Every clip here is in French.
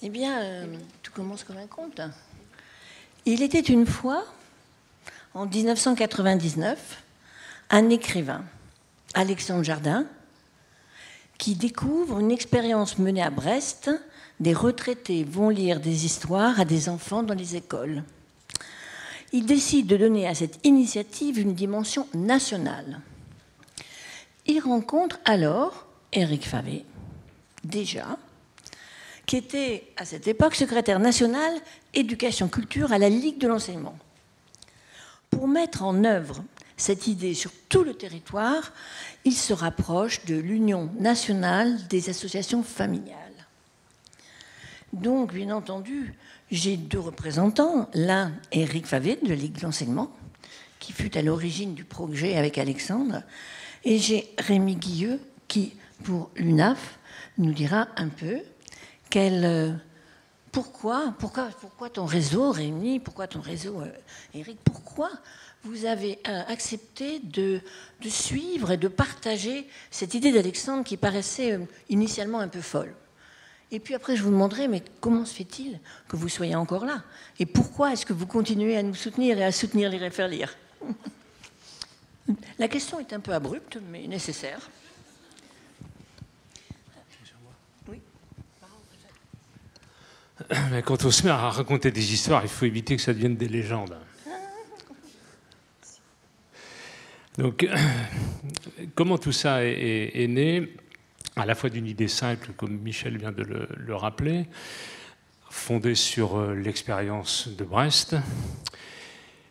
Eh bien, tout commence comme un conte. Il était une fois, en 1999, un écrivain, Alexandre Jardin, qui découvre une expérience menée à Brest. Des retraités vont lire des histoires à des enfants dans les écoles. Il décide de donner à cette initiative une dimension nationale. Il rencontre alors Éric Favé, déjà, qui était à cette époque secrétaire national éducation-culture à la Ligue de l'enseignement. Pour mettre en œuvre cette idée sur tout le territoire, il se rapproche de l'Union nationale des associations familiales. Donc, bien entendu, j'ai deux représentants. L'un, Éric Favé, de la Ligue de l'enseignement, qui fut à l'origine du projet avec Alexandre, et j'ai Rémi Guilleux, qui, pour l'UNAF, nous dira un peu pourquoi ton réseau, Rémi, pourquoi ton réseau, Éric, pourquoi vous avez accepté de suivre et de partager cette idée d'Alexandre qui paraissait initialement un peu folle. Et puis après, je vous demanderai, mais comment se fait-il que vous soyez encore là? Et pourquoi est-ce que vous continuez à nous soutenir et à soutenir les Faire Lire? La question est un peu abrupte, mais nécessaire. Oui. Quand on se met à raconter des histoires, il faut éviter que ça devienne des légendes. Donc, comment tout ça est né, à la fois d'une idée simple, comme Michel vient de le rappeler, fondée sur l'expérience de Brest.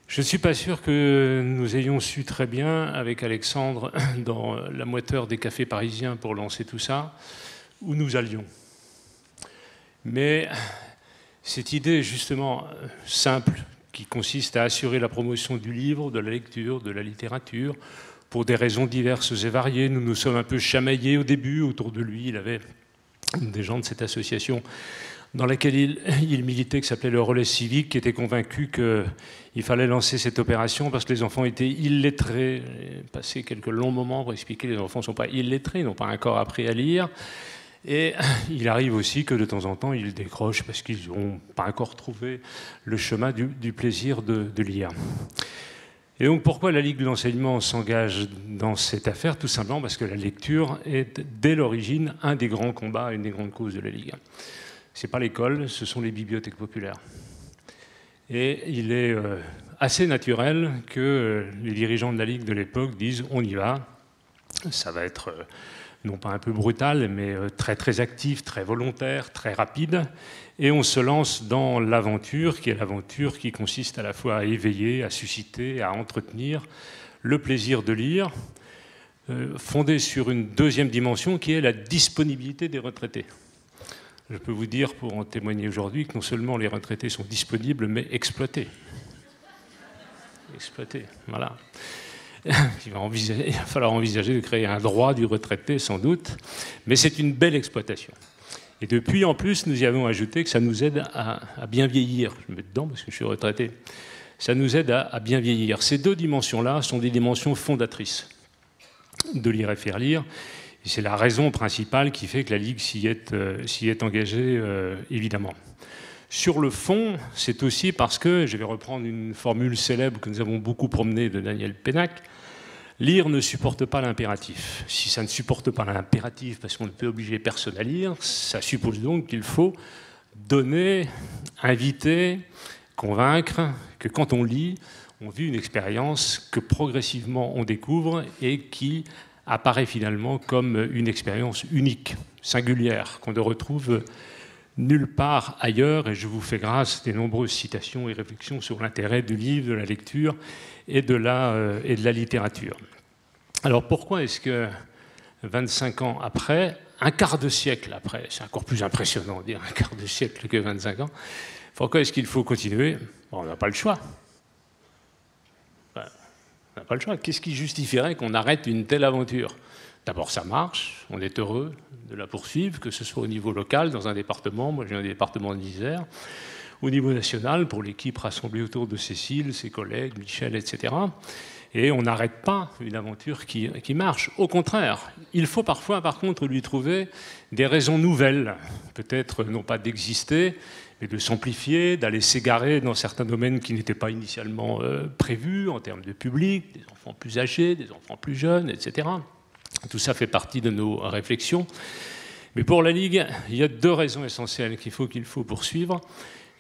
Je ne suis pas sûr que nous ayons su très bien, avec Alexandre, dans la moiteur des cafés parisiens pour lancer tout ça, où nous allions. Mais cette idée, justement, simple, qui consiste à assurer la promotion du livre, de la lecture, de la littérature, pour des raisons diverses et variées. Nous nous sommes un peu chamaillés au début. Autour de lui, il avait des gens de cette association dans laquelle il militait, qui s'appelait le Relais Civique, qui était convaincu qu'il fallait lancer cette opération parce que les enfants étaient illettrés. J'ai passé quelques longs moments pour expliquer que les enfants ne sont pas illettrés, ils n'ont pas encore appris à lire. Et il arrive aussi que de temps en temps, ils décrochent parce qu'ils n'ont pas encore trouvé le chemin du plaisir de lire. Et donc pourquoi la Ligue de l'enseignement s'engage dans cette affaire? Tout simplement parce que la lecture est dès l'origine un des grands combats, une des grandes causes de la Ligue. Ce n'est pas l'école, ce sont les bibliothèques populaires. Et il est assez naturel que les dirigeants de la Ligue de l'époque disent on y va, ça va être non pas un peu brutal, mais très très actif, très volontaire, très rapide, et on se lance dans l'aventure, qui est l'aventure qui consiste à la fois à éveiller, à susciter, à entretenir le plaisir de lire, fondé sur une deuxième dimension qui est la disponibilité des retraités. Je peux vous dire, pour en témoigner aujourd'hui, que non seulement les retraités sont disponibles, mais exploités. Exploités, voilà. Il va falloir envisager de créer un droit du retraité, sans doute, mais c'est une belle exploitation. Et depuis, en plus, nous y avons ajouté que ça nous aide à bien vieillir. Je me mets dedans parce que je suis retraité. Ça nous aide à bien vieillir. Ces deux dimensions-là sont des dimensions fondatrices de Lire et Faire Lire. Et c'est la raison principale qui fait que la Ligue s'y est engagée, évidemment. Sur le fond, c'est aussi parce que, je vais reprendre une formule célèbre que nous avons beaucoup promenée de Daniel Pénac, lire ne supporte pas l'impératif. Si ça ne supporte pas l'impératif parce qu'on ne peut obliger personne à lire, ça suppose donc qu'il faut donner, inviter, convaincre que quand on lit, on vit une expérience que progressivement on découvre et qui apparaît finalement comme une expérience unique, singulière, qu'on ne retrouve nulle part ailleurs, et je vous fais grâce des nombreuses citations et réflexions sur l'intérêt du livre, de la lecture et de la littérature. Alors pourquoi est-ce que 25 ans après, un quart de siècle après, c'est encore plus impressionnant de dire un quart de siècle que 25 ans, pourquoi est-ce qu'il faut continuer? Bon, on n'a pas le choix. On n'a pas le choix. Qu'est-ce qui justifierait qu'on arrête une telle aventure? D'abord, ça marche, on est heureux de la poursuivre, que ce soit au niveau local, dans un département, moi je viens du département de l'Isère, au niveau national, pour l'équipe rassemblée autour de Cécile, ses collègues, Michel, etc. Et on n'arrête pas une aventure qui marche. Au contraire, il faut parfois, par contre, lui trouver des raisons nouvelles, peut-être non pas d'exister, mais de s'amplifier, d'aller s'égarer dans certains domaines qui n'étaient pas initialement prévus en termes de public, des enfants plus âgés, des enfants plus jeunes, etc. Tout ça fait partie de nos réflexions. Mais pour la Ligue, il y a deux raisons essentielles qu'il faut poursuivre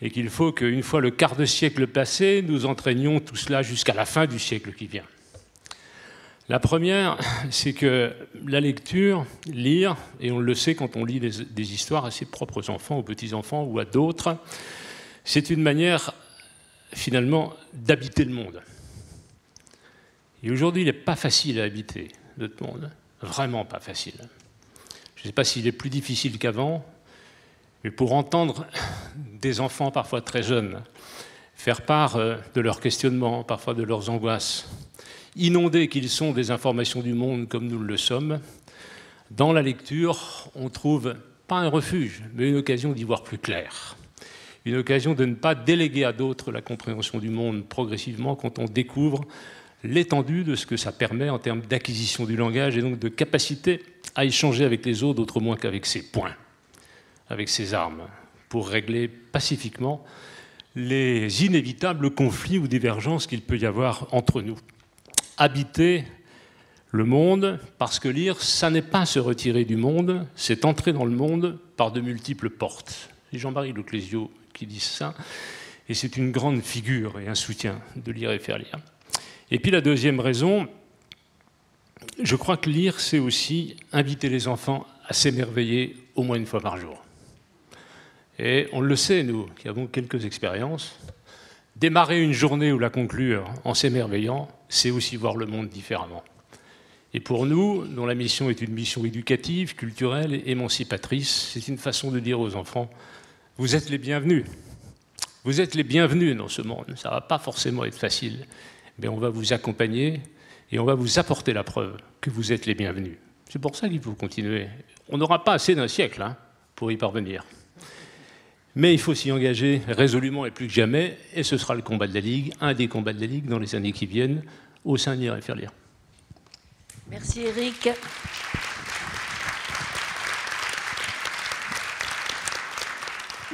et qu'il faut qu'une fois le quart de siècle passé, nous entraînions tout cela jusqu'à la fin du siècle qui vient. La première, c'est que la lecture, lire, et on le sait quand on lit des histoires à ses propres enfants, aux petits-enfants ou à d'autres, c'est une manière, finalement, d'habiter le monde. Et aujourd'hui, il n'est pas facile à habiter notre monde, vraiment pas facile. Je ne sais pas s'il est plus difficile qu'avant, mais pour entendre des enfants, parfois très jeunes, faire part de leurs questionnements, parfois de leurs angoisses, inondés qu'ils sont des informations du monde comme nous le sommes, dans la lecture, on trouve pas un refuge, mais une occasion d'y voir plus clair. Une occasion de ne pas déléguer à d'autres la compréhension du monde progressivement quand on découvre l'étendue de ce que ça permet en termes d'acquisition du langage et donc de capacité à échanger avec les autres autrement qu'avec ses poings, avec ses armes, pour régler pacifiquement les inévitables conflits ou divergences qu'il peut y avoir entre nous. Habiter le monde, parce que lire, ça n'est pas se retirer du monde, c'est entrer dans le monde par de multiples portes. C'est Jean-Marie Leclésio qui dit ça, et c'est une grande figure et un soutien de lire et faire lire. Et puis la deuxième raison, je crois que lire, c'est aussi inviter les enfants à s'émerveiller au moins une fois par jour. Et on le sait, nous, qui avons quelques expériences, démarrer une journée ou la conclure en s'émerveillant, c'est aussi voir le monde différemment. Et pour nous, dont la mission est une mission éducative, culturelle et émancipatrice, c'est une façon de dire aux enfants, vous êtes les bienvenus. Vous êtes les bienvenus dans ce monde. Ça ne va pas forcément être facile, mais on va vous accompagner et on va vous apporter la preuve que vous êtes les bienvenus. C'est pour ça qu'il faut continuer. On n'aura pas assez d'un siècle pour y parvenir. Mais il faut s'y engager résolument et plus que jamais, et ce sera le combat de la Ligue, un des combats de la Ligue dans les années qui viennent, au sein de Lire et faire lire. Merci Éric.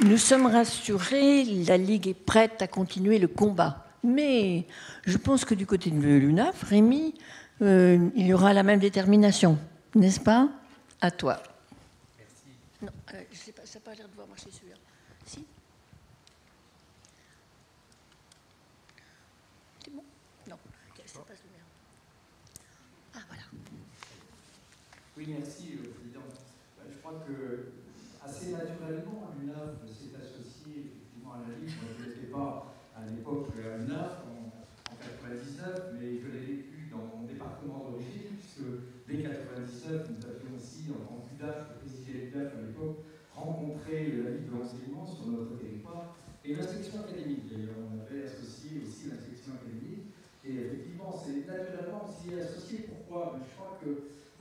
Nous sommes rassurés, la Ligue est prête à continuer le combat. Mais je pense que du côté de l'UNAF, Rémi, il y aura la même détermination, n'est-ce pas? À toi. Merci. Non, je sais pas, ça n'a pas l'air de voir marcher celui-là. Si? C'est bon? Non, ça passe le mien. Ah, voilà. Oui, merci, Président. Je crois que assez naturellement, l'UNAF s'est associée effectivement à la Ligue. Moi, je n'étais pas à l'époque à l'UNAF en 99, mais je l'ai vécu dans mon département d'origine, puisque dès 99, nous avions aussi, en tant qu'UDAF, le président l'UDAF à l'époque, rencontré la Ligue de l'enseignement sur notre territoire et l'inspection académique. D'ailleurs, on avait associé aussi l'inspection académique. Et effectivement, c'est naturellement s'y est associé. Pourquoi? Je crois qu'il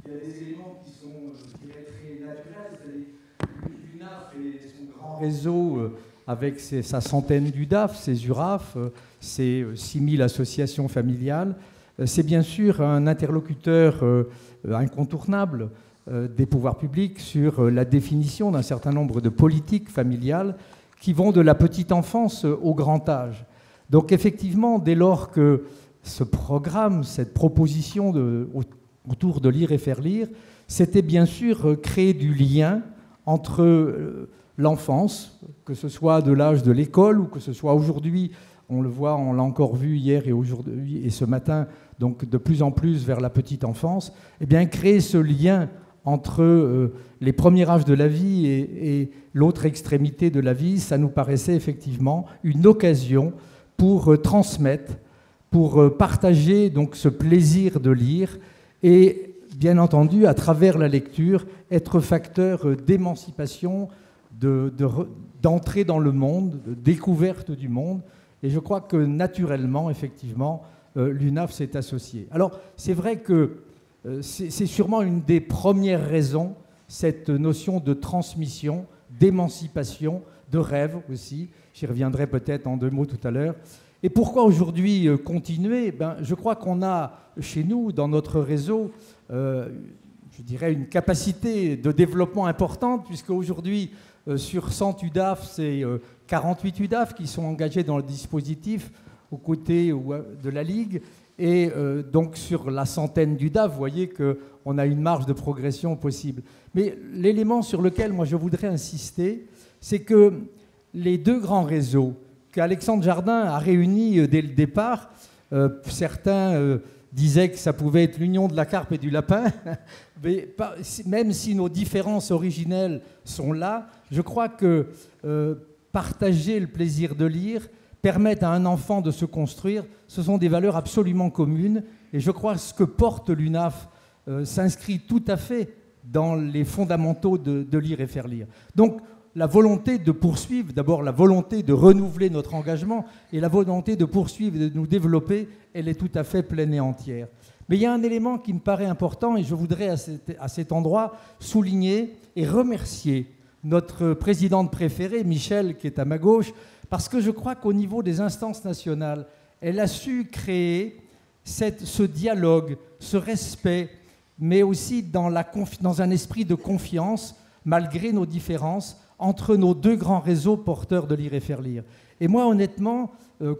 y a des éléments qui sont, je dirais, très naturels. L'UNAF et son grand réseau, avec sa centaine d'UDAF, ses URAF, ses 6000 associations familiales, c'est bien sûr un interlocuteur incontournable des pouvoirs publics sur la définition d'un certain nombre de politiques familiales qui vont de la petite enfance au grand âge. Donc effectivement, dès lors que ce programme, cette proposition autour de Lire et faire lire, c'était bien sûr créer du lien entre l'enfance, que ce soit de l'âge de l'école ou que ce soit aujourd'hui, on le voit, on l'a encore vu hier et aujourd'hui et ce matin, donc de plus en plus vers la petite enfance, eh bien créer ce lien entre les premiers âges de la vie et l'autre extrémité de la vie, ça nous paraissait effectivement une occasion pour transmettre, pour partager donc ce plaisir de lire et bien entendu, à travers la lecture, être facteur d'émancipation, d'entrée dans le monde, de découverte du monde. Et je crois que naturellement, effectivement, l'UNAF s'est associée. Alors, c'est vrai que c'est sûrement une des premières raisons, cette notion de transmission, d'émancipation, de rêve aussi. J'y reviendrai peut-être en 2 mots tout à l'heure. Et pourquoi aujourd'hui continuer? Je crois qu'on a chez nous, dans notre réseau, je dirais une capacité de développement importante, puisque aujourd'hui, sur 100 UDAF, c'est 48 UDAF qui sont engagés dans le dispositif aux côtés de la Ligue. Et donc sur la centaine d'UDAF, vous voyez qu'on a une marge de progression possible. Mais l'élément sur lequel moi je voudrais insister, c'est que les deux grands réseaux qu'Alexandre Jardin a réunis dès le départ, certains disaient que ça pouvait être l'union de la carpe et du lapin, mais même si nos différences originelles sont là, je crois que partager le plaisir de lire, permettre à un enfant de se construire, ce sont des valeurs absolument communes. Et je crois que ce que porte l'UNAF s'inscrit tout à fait dans les fondamentaux de lire et faire lire. Donc, la volonté de poursuivre, d'abord la volonté de renouveler notre engagement et la volonté de poursuivre et de nous développer, elle est tout à fait pleine et entière. Mais il y a un élément qui me paraît important et je voudrais à cet endroit souligner et remercier notre présidente préférée, Michel, qui est à ma gauche, parce que je crois qu'au niveau des instances nationales, elle a su créer ce dialogue, ce respect, mais aussi dans un esprit de confiance, malgré nos différences, entre nos deux grands réseaux porteurs de lire et faire lire. Et moi, honnêtement,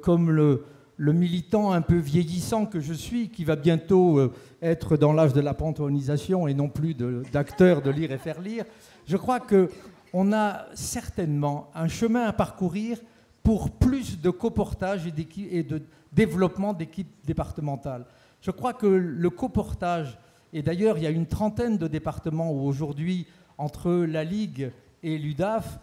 comme le militant un peu vieillissant que je suis, qui va bientôt être dans l'âge de la panthéonisation et non plus d'acteur de lire et faire lire, je crois qu'on a certainement un chemin à parcourir pour plus de coportage et de développement d'équipes départementales. Je crois que le coportage, et d'ailleurs il y a une trentaine de départements où aujourd'hui, entre la Ligue et l'UDAF,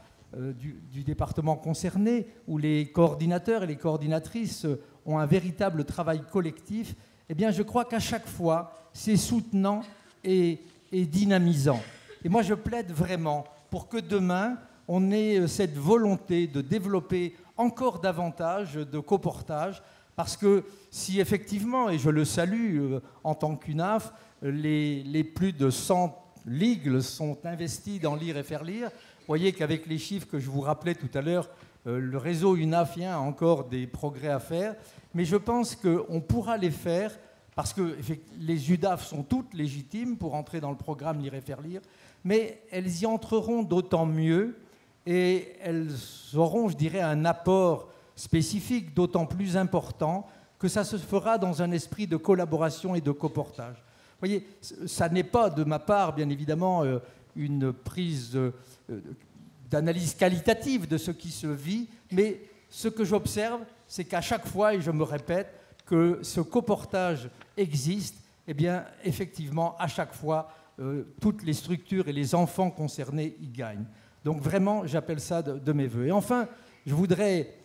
du département concerné, où les coordinateurs et les coordinatrices ont un véritable travail collectif, eh bien je crois qu'à chaque fois, c'est soutenant et dynamisant. Et moi je plaide vraiment pour que demain, on ait cette volonté de développer encore davantage de coportage, parce que si effectivement, et je le salue en tant qu'UNAF, les plus de 100 ligues sont investies dans lire et faire lire, vous voyez qu'avec les chiffres que je vous rappelais tout à l'heure, le réseau unafien a encore des progrès à faire, mais je pense qu'on pourra les faire parce que les UDAF sont toutes légitimes pour entrer dans le programme lire et faire lire, mais elles y entreront d'autant mieux et elles auront, je dirais, un apport spécifique d'autant plus important que ça se fera dans un esprit de collaboration et de coportage. Vous voyez, ça n'est pas de ma part, bien évidemment, une prise d'analyse qualitative de ce qui se vit, mais ce que j'observe, c'est qu'à chaque fois, et je me répète, que ce coportage existe, eh bien, effectivement, à chaque fois, toutes les structures et les enfants concernés y gagnent. Donc vraiment, j'appelle ça de mes voeux. Et enfin, je voudrais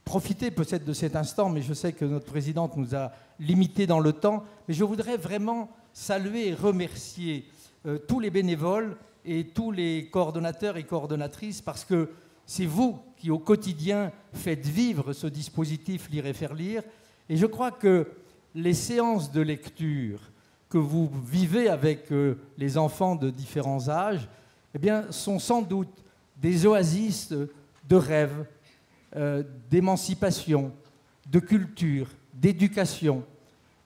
profiter peut-être de cet instant, mais je sais que notre présidente nous a limité dans le temps, mais je voudrais vraiment saluer et remercier tous les bénévoles et tous les coordonnateurs et coordonnatrices, parce que c'est vous qui, au quotidien, faites vivre ce dispositif Lire et faire lire. Et je crois que les séances de lecture que vous vivez avec les enfants de différents âges, eh bien, sont sans doute des oasis de rêve, d'émancipation, de culture, d'éducation.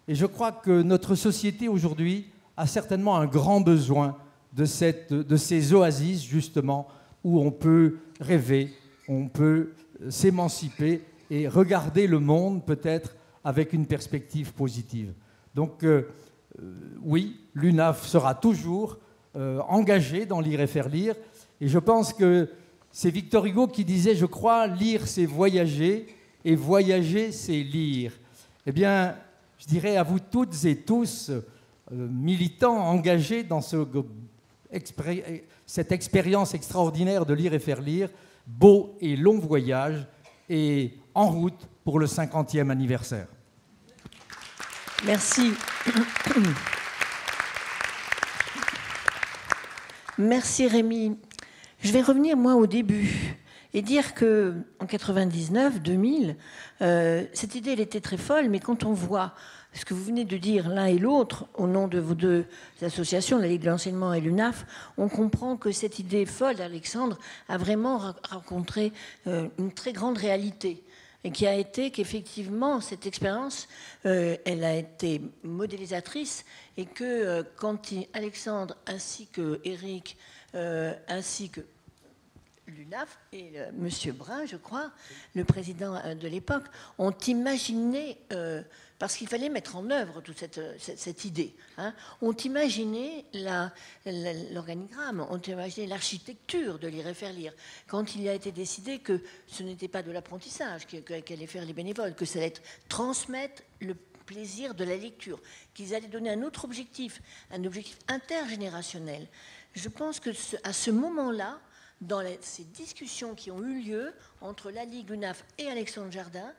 Et je crois que notre société aujourd'hui a certainement un grand besoin de ces oasis, justement, où on peut rêver, on peut s'émanciper et regarder le monde peut-être avec une perspective positive. Donc, oui, l'UNAF sera toujours engagée dans lire et faire lire. Et je pense que c'est Victor Hugo qui disait, je crois, lire c'est voyager et voyager c'est lire. Eh bien, je dirais à vous toutes et tous, militants engagés dans cette expérience extraordinaire de lire et faire lire, beau et long voyage et en route pour le 50e anniversaire. Merci. Merci Rémi. Je vais revenir moi au début et dire que en 99, 2000, cette idée elle était très folle, mais quand on voit ce que vous venez de dire l'un et l'autre au nom de vos deux associations, la Ligue de l'enseignement et l'UNAF, on comprend que cette idée folle d'Alexandre a vraiment rencontré une très grande réalité. et qui a été qu'effectivement, cette expérience, elle a été modélisatrice, et que quand Alexandre, ainsi que Éric, ainsi que l'UNAF et M. Brun, je crois, le président de l'époque, ont imaginé, parce qu'il fallait mettre en œuvre toute cette idée, hein, ont imaginé l'organigramme, ont imaginé l'architecture de Lire et Faire Lire, quand il a été décidé que ce n'était pas de l'apprentissage qu'allaient faire les bénévoles, que ça allait être transmettre le plaisir de la lecture, qu'ils allaient donner un autre objectif, un objectif intergénérationnel. Je pense que à ce moment-là, dans ces discussions qui ont eu lieu entre la Ligue, l'UNAF et Alexandre Jardin,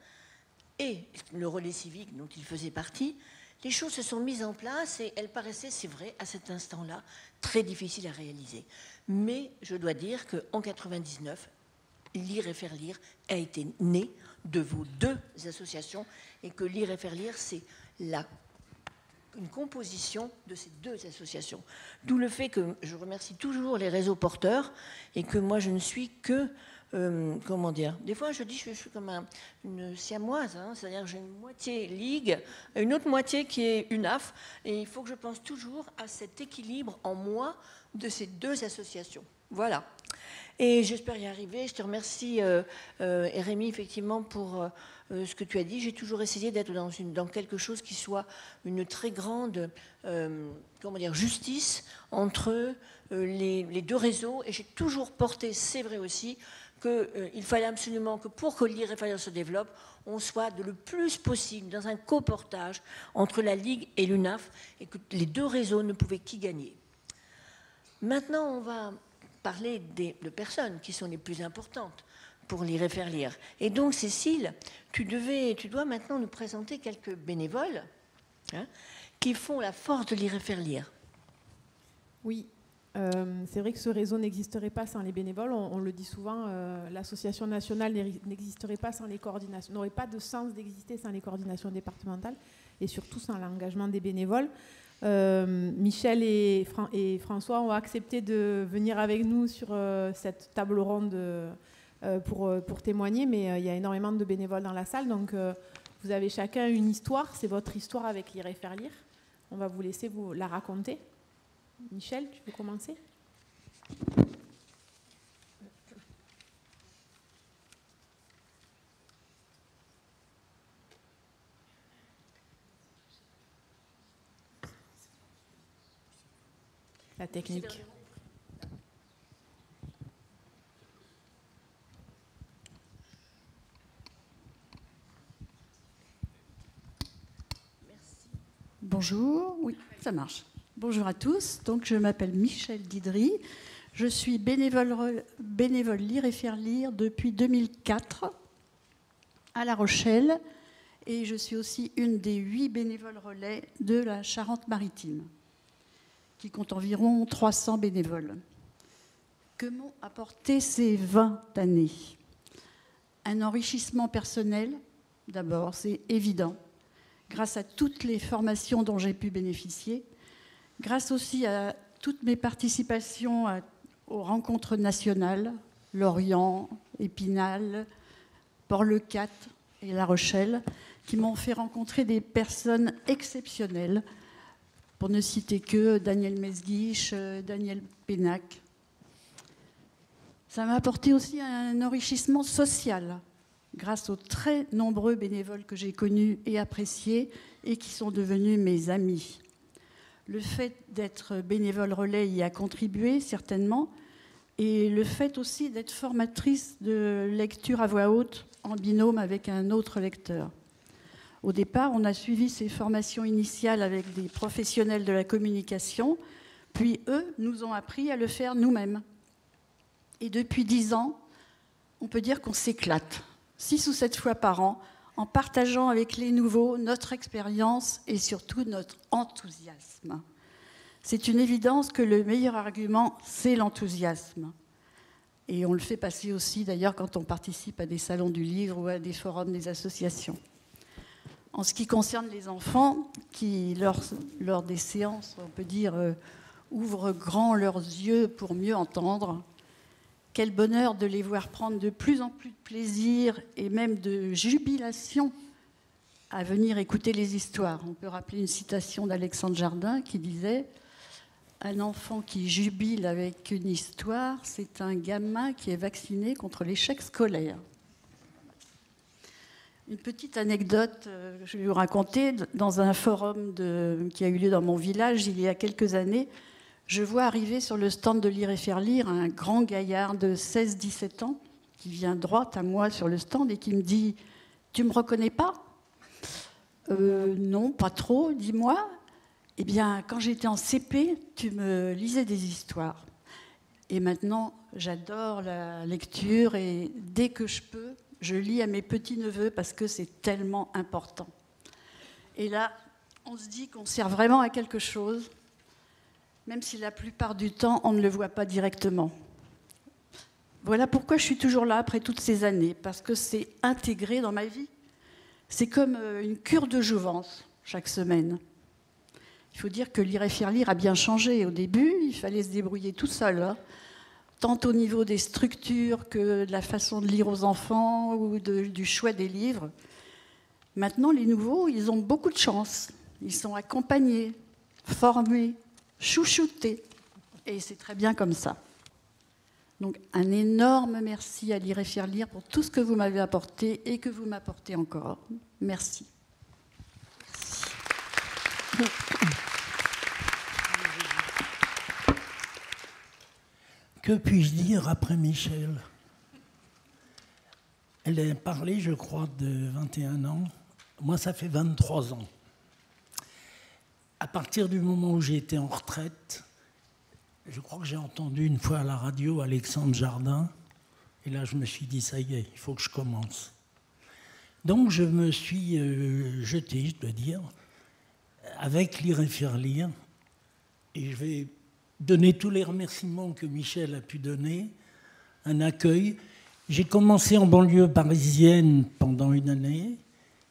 et le relais civique dont il faisait partie, les choses se sont mises en place et elles paraissaient, c'est vrai, à cet instant-là, très difficiles à réaliser. Mais je dois dire qu'en 1999, Lire et Faire Lire a été né de vos deux associations, et que Lire et Faire Lire, c'est une composition de ces deux associations. D'où le fait que je remercie toujours les réseaux porteurs, et que moi je ne suis que, comment dire, des fois je dis je suis comme une siamoise, hein, c'est-à-dire j'ai une moitié Ligue, une autre moitié qui est UNAF, et il faut que je pense toujours à cet équilibre en moi de ces deux associations. Voilà. Et j'espère y arriver. Je te remercie, Rémi, effectivement, pour ce que tu as dit. J'ai toujours essayé d'être dans quelque chose qui soit une très grande justice entre les deux réseaux. Et j'ai toujours porté, c'est vrai aussi, qu'il fallait absolument que pour que Lire et Faire Lire se développe, on soit le plus possible dans un coportage entre la Ligue et l'UNAF, et que les deux réseaux ne pouvaient qu'y gagner. Maintenant, on va parler de personnes qui sont les plus importantes pour Lire et Faire Lire. Et donc, Cécile, tu dois maintenant nous présenter quelques bénévoles, hein, qui font la force de Lire et Faire Lire. Oui, c'est vrai que ce réseau n'existerait pas sans les bénévoles. On le dit souvent, l'association nationale n'existerait pas sans les coordinations, n'aurait pas de sens d'exister sans les coordinations départementales, et surtout sans l'engagement des bénévoles. Michel et François ont accepté de venir avec nous sur cette table ronde pour témoigner, mais il y a énormément de bénévoles dans la salle, donc vous avez chacun une histoire, c'est votre histoire avec Lire et Faire Lire. On va vous laisser vous la raconter. Michel, tu peux commencer ? La technique. Bonjour, oui, ça marche. Bonjour à tous, donc je m'appelle Michel Didry, je suis bénévole Lire et Faire Lire depuis 2004 à La Rochelle, et je suis aussi une des 8 bénévoles relais de la Charente-Maritime, qui compte environ 300 bénévoles. Que m'ont apporté ces 20 années ? Un enrichissement personnel, d'abord, c'est évident, grâce à toutes les formations dont j'ai pu bénéficier, grâce aussi à toutes mes participations aux rencontres nationales, Lorient, Épinal, Port-le-Cat et La Rochelle, qui m'ont fait rencontrer des personnes exceptionnelles, pour ne citer que Daniel Mesguich, Daniel Pénac. Ça m'a apporté aussi un enrichissement social, grâce aux très nombreux bénévoles que j'ai connus et appréciés et qui sont devenus mes amis. Le fait d'être bénévole relais y a contribué, certainement, et le fait aussi d'être formatrice de lecture à voix haute en binôme avec un autre lecteur. Au départ, on a suivi ces formations initiales avec des professionnels de la communication, puis eux nous ont appris à le faire nous-mêmes. Et depuis 10 ans, on peut dire qu'on s'éclate, 6 ou 7 fois par an, en partageant avec les nouveaux notre expérience et surtout notre enthousiasme. C'est une évidence que le meilleur argument, c'est l'enthousiasme. Et on le fait passer aussi, d'ailleurs, quand on participe à des salons du livre ou à des forums des associations. En ce qui concerne les enfants, qui, lors des séances, on peut dire, ouvrent grand leurs yeux pour mieux entendre, Quel bonheur de les voir prendre de plus en plus de plaisir et même de jubilation à venir écouter les histoires. On peut rappeler une citation d'Alexandre Jardin qui disait « Un enfant qui jubile avec une histoire, c'est un gamin qui est vacciné contre l'échec scolaire. » Une petite anecdote, je vais vous raconter. Dans un forum qui a eu lieu dans mon village il y a quelques années, je vois arriver sur le stand de Lire et Faire Lire un grand gaillard de 16-17 ans qui vient droit à moi sur le stand et qui me dit « Tu ne me reconnais pas ?»« Non, pas trop, dis-moi. » « Eh bien, quand j'étais en CP, tu me lisais des histoires. Et maintenant, j'adore la lecture et dès que je peux, je lis à mes petits-neveux parce que c'est tellement important. » Et là, on se dit qu'on sert vraiment à quelque chose, même si la plupart du temps, on ne le voit pas directement. Voilà pourquoi je suis toujours là après toutes ces années, parce que c'est intégré dans ma vie. C'est comme une cure de jouvence chaque semaine. Il faut dire que Lire et Faire Lire a bien changé. Au début, il fallait se débrouiller tout seul, hein, tant au niveau des structures que de la façon de lire aux enfants ou du choix des livres. Maintenant, les nouveaux, ils ont beaucoup de chance. Ils sont accompagnés, formés, chouchoutés. Et c'est très bien comme ça. Donc, un énorme merci à Lire et Faire Lire pour tout ce que vous m'avez apporté et que vous m'apportez encore. Merci. Que puis-je dire après Michel? Elle a parlé, je crois, de 21 ans. Moi, ça fait 23 ans. À partir du moment où j'ai été en retraite, je crois que j'ai entendu une fois à la radio Alexandre Jardin. Et là, je me suis dit, ça y est, il faut que je commence. Donc, je me suis jeté, je dois dire, avec Lire et Faire Lire. Et je vais donner tous les remerciements que Michel a pu donner, un accueil. J'ai commencé en banlieue parisienne pendant une année,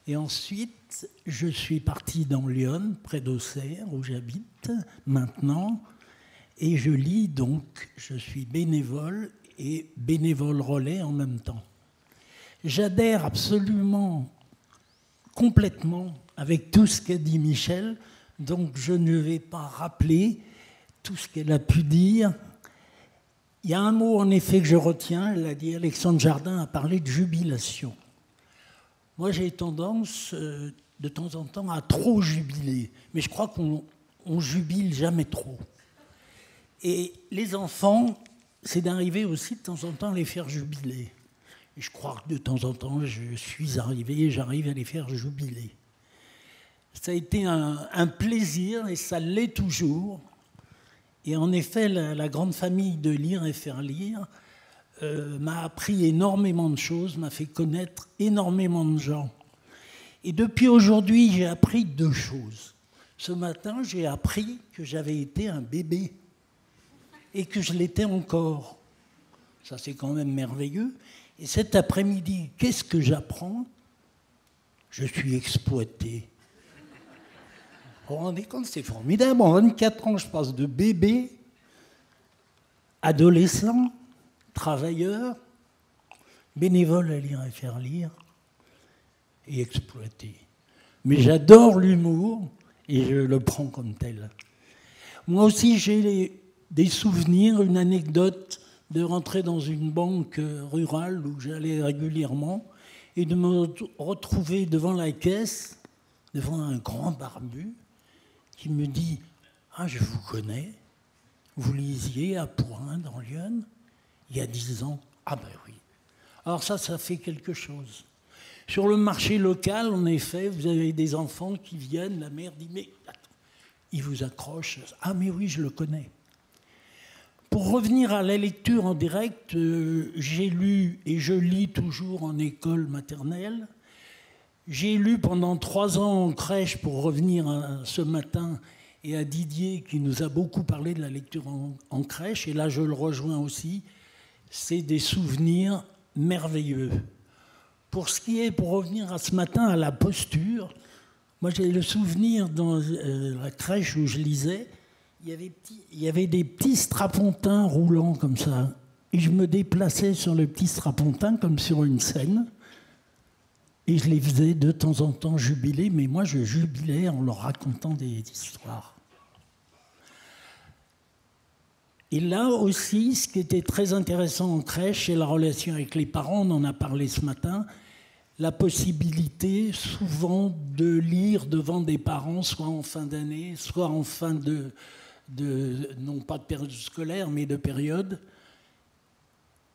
et ensuite je suis parti dans Lyon, près d'Auxerre, où j'habite maintenant, et je lis donc, je suis bénévole et bénévole relais en même temps. J'adhère absolument, complètement, avec tout ce qu'a dit Michel, donc je ne vais pas rappeler tout ce qu'elle a pu dire. Il y a un mot en effet que je retiens, elle a dit, Alexandre Jardin a parlé de jubilation. Moi j'ai tendance de temps en temps à trop jubiler, mais je crois qu'on jubile jamais trop. Et les enfants, c'est d'arriver aussi de temps en temps à les faire jubiler. Et je crois que de temps en temps je suis arrivé et j'arrive à les faire jubiler. Ça a été un plaisir et ça l'est toujours. Et en effet, la grande famille de Lire et Faire Lire m'a appris énormément de choses, m'a fait connaître énormément de gens. Et depuis aujourd'hui, j'ai appris 2 choses. Ce matin, j'ai appris que j'avais été un bébé et que je l'étais encore. Ça, c'est quand même merveilleux. Et cet après-midi, qu'est-ce que j'apprends? Je suis exploité. Vous vous rendez compte, c'est formidable. En 24 ans, je passe de bébé, adolescent, travailleur, bénévole à Lire et Faire Lire, et exploité. Mais j'adore l'humour et je le prends comme tel. Moi aussi, j'ai des souvenirs, une anecdote de rentrer dans une banque rurale où j'allais régulièrement et de me retrouver devant la caisse, devant un grand barbu, qui me dit « Ah, je vous connais, vous lisiez à Pourin, dans Lyon, il y a 10 ans. » Ah ben oui. Alors ça fait quelque chose. Sur le marché local, en effet, vous avez des enfants qui viennent, la mère dit « Mais attends, il vous accroche. » Ah mais oui, je le connais. Pour revenir à la lecture en direct, j'ai lu et je lis toujours en école maternelle. J'ai lu pendant 3 ans en crèche, pour revenir à ce matin, et à Didier qui nous a beaucoup parlé de la lecture en crèche, et là je le rejoins aussi, c'est des souvenirs merveilleux. Pour revenir à ce matin à la posture, moi j'ai le souvenir dans la crèche où je lisais, il y avait des petits strapontins roulants comme ça, et je me déplaçais sur le petit strapontin comme sur une scène. Et je les faisais de temps en temps jubiler, mais moi je jubilais en leur racontant des histoires. Et là aussi, ce qui était très intéressant en crèche, c'est la relation avec les parents, on en a parlé ce matin, la possibilité souvent de lire devant des parents, soit en fin d'année, soit en fin de non pas de période scolaire, mais de période,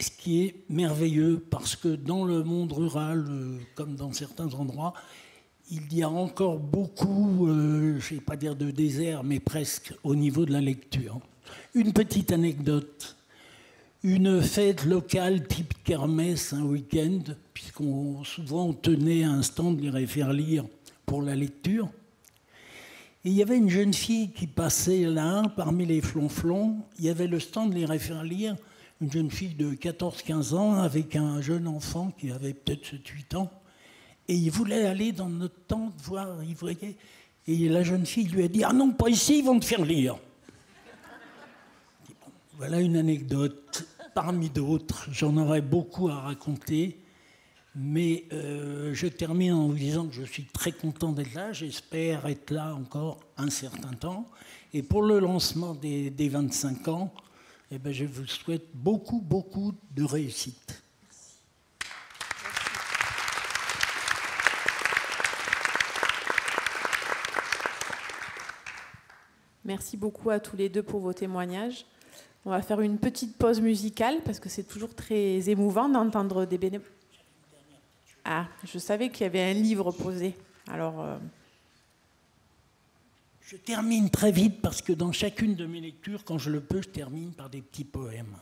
ce qui est merveilleux, parce que dans le monde rural, comme dans certains endroits, il y a encore beaucoup, je ne vais pas dire de désert, mais presque au niveau de la lecture. Une petite anecdote. Une fête locale type kermesse un week-end, puisqu'on souvent tenait un stand Lire et faire lire pour la lecture. Et il y avait une jeune fille qui passait là, parmi les flonflons. Il y avait le stand Lire et faire lire, une jeune fille de 14-15 ans avec un jeune enfant qui avait peut-être 7-8 ans. Et il voulait aller dans notre tente voir, il voyait. Et la jeune fille lui a dit « Ah non, pas ici, ils vont te faire lire ». Voilà une anecdote parmi d'autres. J'en aurais beaucoup à raconter. Mais je termine en vous disant que je suis très content d'être là. J'espère être là encore un certain temps. Et pour le lancement des 25 ans, eh bien, je vous souhaite beaucoup, beaucoup de réussite. Merci beaucoup à tous les deux pour vos témoignages. On va faire une petite pause musicale parce que c'est toujours très émouvant d'entendre des bénévoles. Ah, je savais qu'il y avait un livre posé. Alors, Je termine très vite parce que dans chacune de mes lectures, quand je le peux, je termine par des petits poèmes.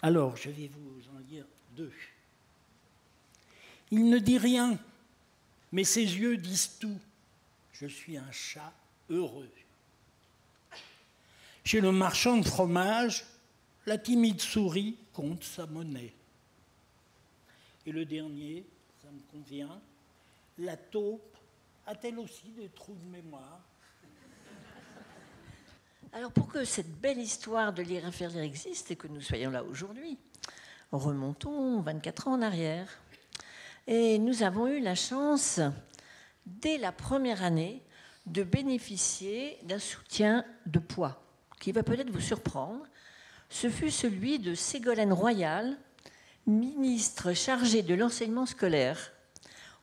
Alors, je vais vous en lire 2. Il ne dit rien, mais ses yeux disent tout. Je suis un chat heureux. Chez le marchand de fromage, la timide souris compte sa monnaie. Et le dernier, ça me convient, la taupe a-t-elle aussi des trous de mémoire? Alors pour que cette belle histoire de Lire et faire lire existe et que nous soyons là aujourd'hui, remontons 24 ans en arrière. Et nous avons eu la chance, dès la première année, de bénéficier d'un soutien de poids qui va peut-être vous surprendre. Ce fut celui de Ségolène Royal, ministre chargée de l'enseignement scolaire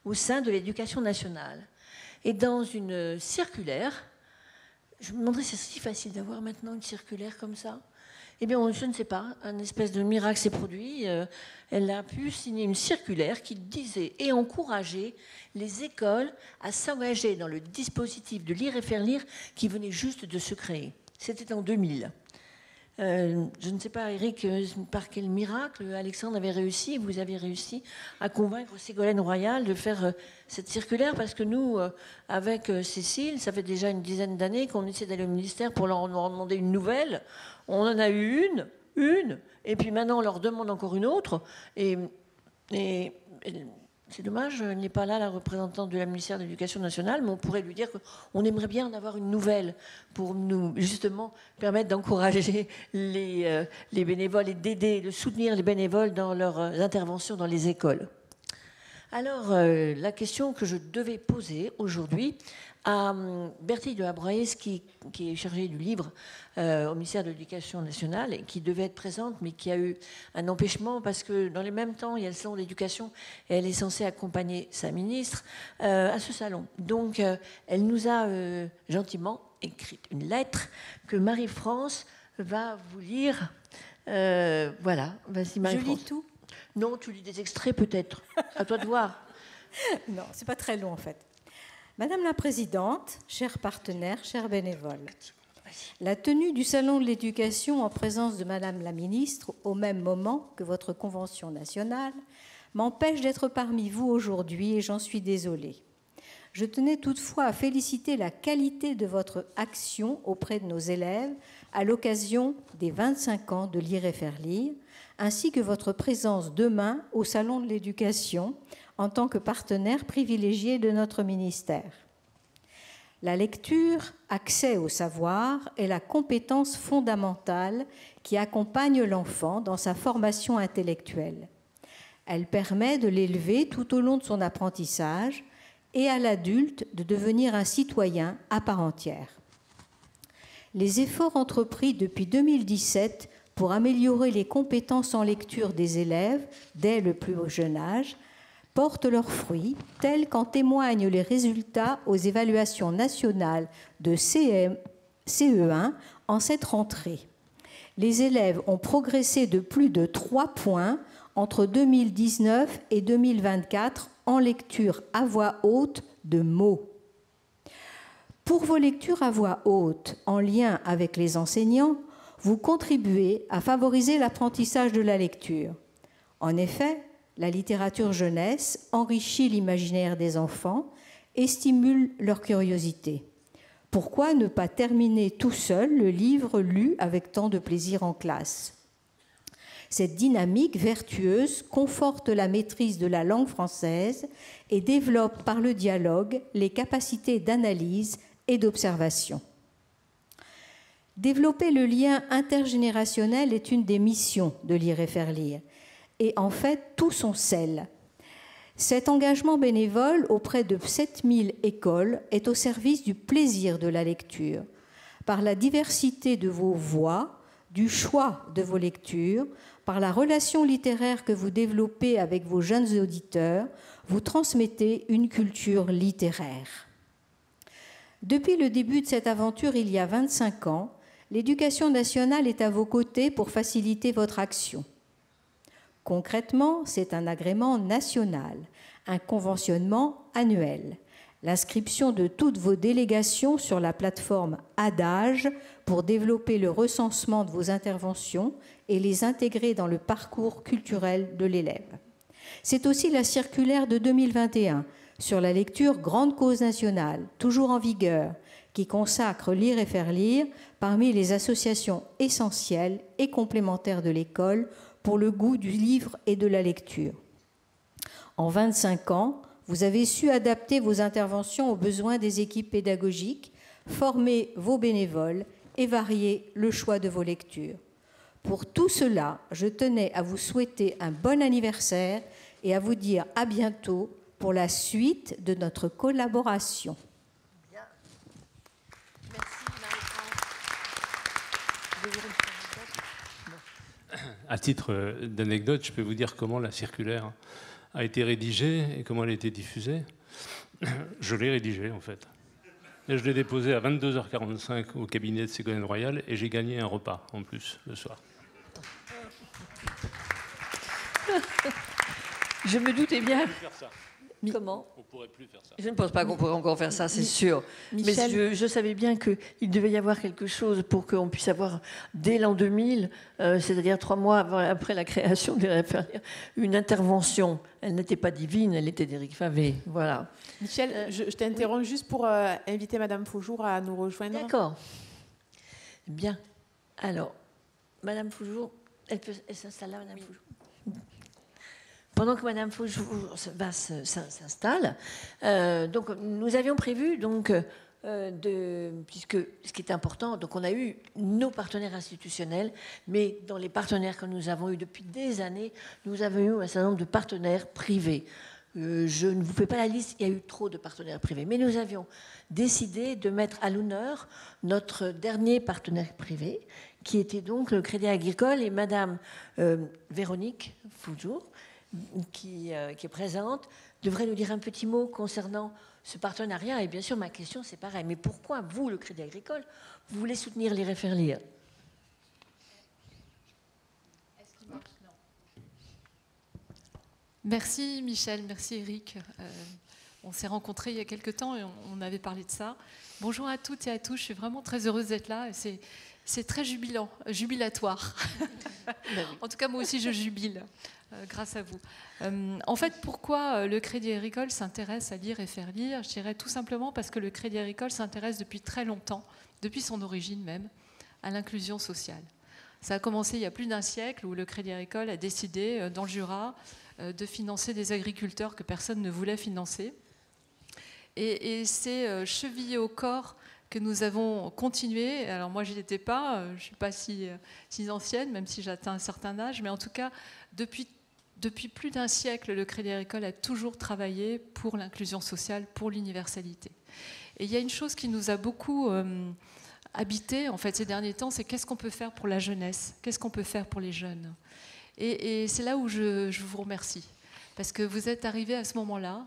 au sein de l'Éducation nationale. Et dans une circulaire, je me demandais si c'est si facile d'avoir maintenant une circulaire comme ça. Eh bien, je ne sais pas, un espèce de miracle s'est produit. Elle a pu signer une circulaire qui disait et encourageait les écoles à s'engager dans le dispositif de Lire et faire lire qui venait juste de se créer. C'était en 2000. Je ne sais pas, Eric, par quel miracle Alexandre avait réussi, vous avez réussi à convaincre Ségolène Royal de faire cette circulaire, parce que nous, avec Cécile, ça fait déjà une dizaine d'années qu'on essaie d'aller au ministère pour leur demander une nouvelle. On en a eu une, et puis maintenant on leur demande encore une autre, et c'est dommage, elle n'est pas là, la représentante de la ministère de l'Éducation nationale, mais on pourrait lui dire qu'on aimerait bien en avoir une nouvelle pour nous, justement, permettre d'encourager les bénévoles et d'aider, de soutenir les bénévoles dans leurs interventions dans les écoles. Alors, la question que je devais poser aujourd'hui à Bertille de Habraïs, qui est chargée du livre au ministère de l'Éducation nationale, et qui devait être présente, mais qui a eu un empêchement, parce que dans les mêmes temps, il y a le salon de l'éducation, et elle est censée accompagner sa ministre à ce salon. Donc, elle nous a gentiment écrit une lettre que Marie-France va vous lire. Voilà, vas-y Marie-France. Je lis tout? Non, tu lis des extraits peut-être. À toi de voir. Non, c'est pas très long en fait. Madame la Présidente, chers partenaires, chers bénévoles, la tenue du Salon de l'éducation en présence de Madame la Ministre au même moment que votre convention nationale m'empêche d'être parmi vous aujourd'hui et j'en suis désolée. Je tenais toutefois à féliciter la qualité de votre action auprès de nos élèves à l'occasion des 25 ans de Lire et faire lire, ainsi que votre présence demain au Salon de l'éducation en tant que partenaire privilégié de notre ministère. La lecture, accès au savoir, est la compétence fondamentale qui accompagne l'enfant dans sa formation intellectuelle. Elle permet de l'élever tout au long de son apprentissage et à l'adulte de devenir un citoyen à part entière. Les efforts entrepris depuis 2017 pour améliorer les compétences en lecture des élèves dès le plus jeune âge portent leurs fruits, tels qu'en témoignent les résultats aux évaluations nationales de CE1 en cette rentrée. Les élèves ont progressé de plus de 3 points entre 2019 et 2024 en lecture à voix haute de mots. Pour vos lectures à voix haute, en lien avec les enseignants, vous contribuez à favoriser l'apprentissage de la lecture. En effet, la littérature jeunesse enrichit l'imaginaire des enfants et stimule leur curiosité. Pourquoi ne pas terminer tout seul le livre lu avec tant de plaisir en classe ? Cette dynamique vertueuse conforte la maîtrise de la langue française et développe par le dialogue les capacités d'analyse et d'observation. Développer le lien intergénérationnel est une des missions de Lire et faire lire, et en fait tout son sel. Cet engagement bénévole auprès de 7000 écoles est au service du plaisir de la lecture, par la diversité de vos voix, du choix de vos lectures, par la relation littéraire que vous développez avec vos jeunes auditeurs, vous transmettez une culture littéraire. Depuis le début de cette aventure, il y a 25 ans, l'Éducation nationale est à vos côtés pour faciliter votre action. Concrètement, c'est un agrément national, un conventionnement annuel, l'inscription de toutes vos délégations sur la plateforme Adage pour développer le recensement de vos interventions et les intégrer dans le parcours culturel de l'élève. C'est aussi la circulaire de 2021 sur la lecture Grande cause nationale, toujours en vigueur, qui consacre Lire et faire lire parmi les associations essentielles et complémentaires de l'école pour le goût du livre et de la lecture. En 25 ans, vous avez su adapter vos interventions aux besoins des équipes pédagogiques, former vos bénévoles et varier le choix de vos lectures. Pour tout cela, je tenais à vous souhaiter un bon anniversaire et à vous dire à bientôt pour la suite de notre collaboration. Bien. Merci Marie-France. À titre d'anecdote, je peux vous dire comment la circulaire a été rédigée et comment elle a été diffusée. Je l'ai rédigée, en fait. Et je l'ai déposée à 22h45 au cabinet de Ségolène Royal et j'ai gagné un repas, en plus, le soir. Je me doutais bien. Comment ? On ne pourrait plus faire ça. Je ne pense pas qu'on pourrait encore faire ça, c'est sûr. Michel. Mais je savais bien qu'il devait y avoir quelque chose pour qu'on puisse avoir, dès l'an 2000, c'est-à-dire 3 mois après la création des référés, une intervention. Elle n'était pas divine, elle était d'Éric Favé. Voilà. Michel, je t'interromps juste pour inviter Madame Faujour à nous rejoindre. D'accord. Bien. Alors, Madame Faujour, elle s'installe là, Madame Faujour. Pendant que Madame Faujour s'installe, donc nous avions prévu donc puisque ce qui est important, donc on a eu nos partenaires institutionnels, mais dans les partenaires que nous avons eu depuis des années, nous avons eu un certain nombre de partenaires privés. Je ne vous fais pas la liste, il y a eu trop de partenaires privés, mais nous avions décidé de mettre à l'honneur notre dernier partenaire privé, qui était donc le Crédit Agricole, et Madame Véronique Faujour, qui est présente, devrait nous dire un petit mot concernant ce partenariat. Et bien sûr, ma question, c'est pareil. Mais pourquoi, vous, le Crédit Agricole, vous voulez soutenir Lire et faire lire ? Est-ce qu'il marche ? Non. Merci Michel, merci Eric. On s'est rencontrés il y a quelques temps et on avait parlé de ça. Bonjour à toutes et à tous, je suis vraiment très heureuse d'être là. Et c'est très jubilatoire. En tout cas, moi aussi, je jubile grâce à vous. En fait, pourquoi le Crédit Agricole s'intéresse à Lire et faire lire ? Je dirais tout simplement parce que le Crédit Agricole s'intéresse depuis très longtemps, depuis son origine même, à l'inclusion sociale. Ça a commencé il y a plus d'un siècle où le Crédit Agricole a décidé, dans le Jura, de financer des agriculteurs que personne ne voulait financer. Et c'est chevillé au corps que nous avons continué. Alors moi, je n'y étais pas, je ne suis pas si ancienne, même si j'atteins un certain âge, mais en tout cas, depuis plus d'un siècle, le Crédit Agricole a toujours travaillé pour l'inclusion sociale, pour l'universalité. Et il y a une chose qui nous a beaucoup habité, en fait, ces derniers temps, c'est qu'est-ce qu'on peut faire pour la jeunesse, qu'est-ce qu'on peut faire pour les jeunes. Et c'est là où je vous remercie, parce que vous êtes arrivés à ce moment-là,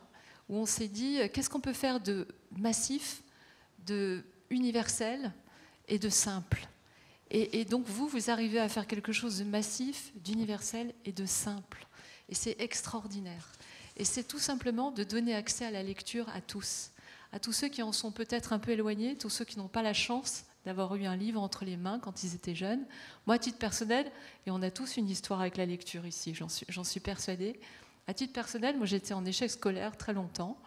où on s'est dit, qu'est-ce qu'on peut faire de massif, de universel et de simple. Et donc vous arrivez à faire quelque chose de massif, d'universel et de simple. Et c'est extraordinaire. Et c'est tout simplement de donner accès à la lecture à tous ceux qui en sont peut-être un peu éloignés, tous ceux qui n'ont pas la chance d'avoir eu un livre entre les mains quand ils étaient jeunes. Moi, à titre personnel, et on a tous une histoire avec la lecture ici, j'en suis persuadée. À titre personnel, moi j'étais en échec scolaire très longtemps,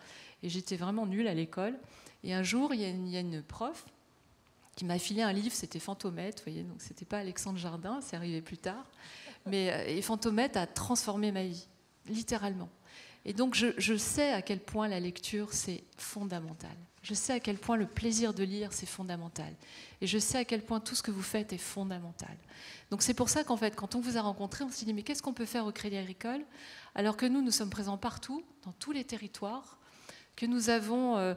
et j'étais vraiment nulle à l'école. Et un jour, il y a une prof qui m'a filé un livre, c'était Fantomette, vous voyez, donc c'était pas Alexandre Jardin, c'est arrivé plus tard. Et Fantomette a transformé ma vie, littéralement. Et donc je sais à quel point la lecture, c'est fondamental. Je sais à quel point le plaisir de lire, c'est fondamental. Et je sais à quel point tout ce que vous faites est fondamental. Donc c'est pour ça qu'en fait, quand on vous a rencontré, on s'est dit, mais qu'est-ce qu'on peut faire au Crédit Agricole ? Alors que nous sommes présents partout, dans tous les territoires, que nous avons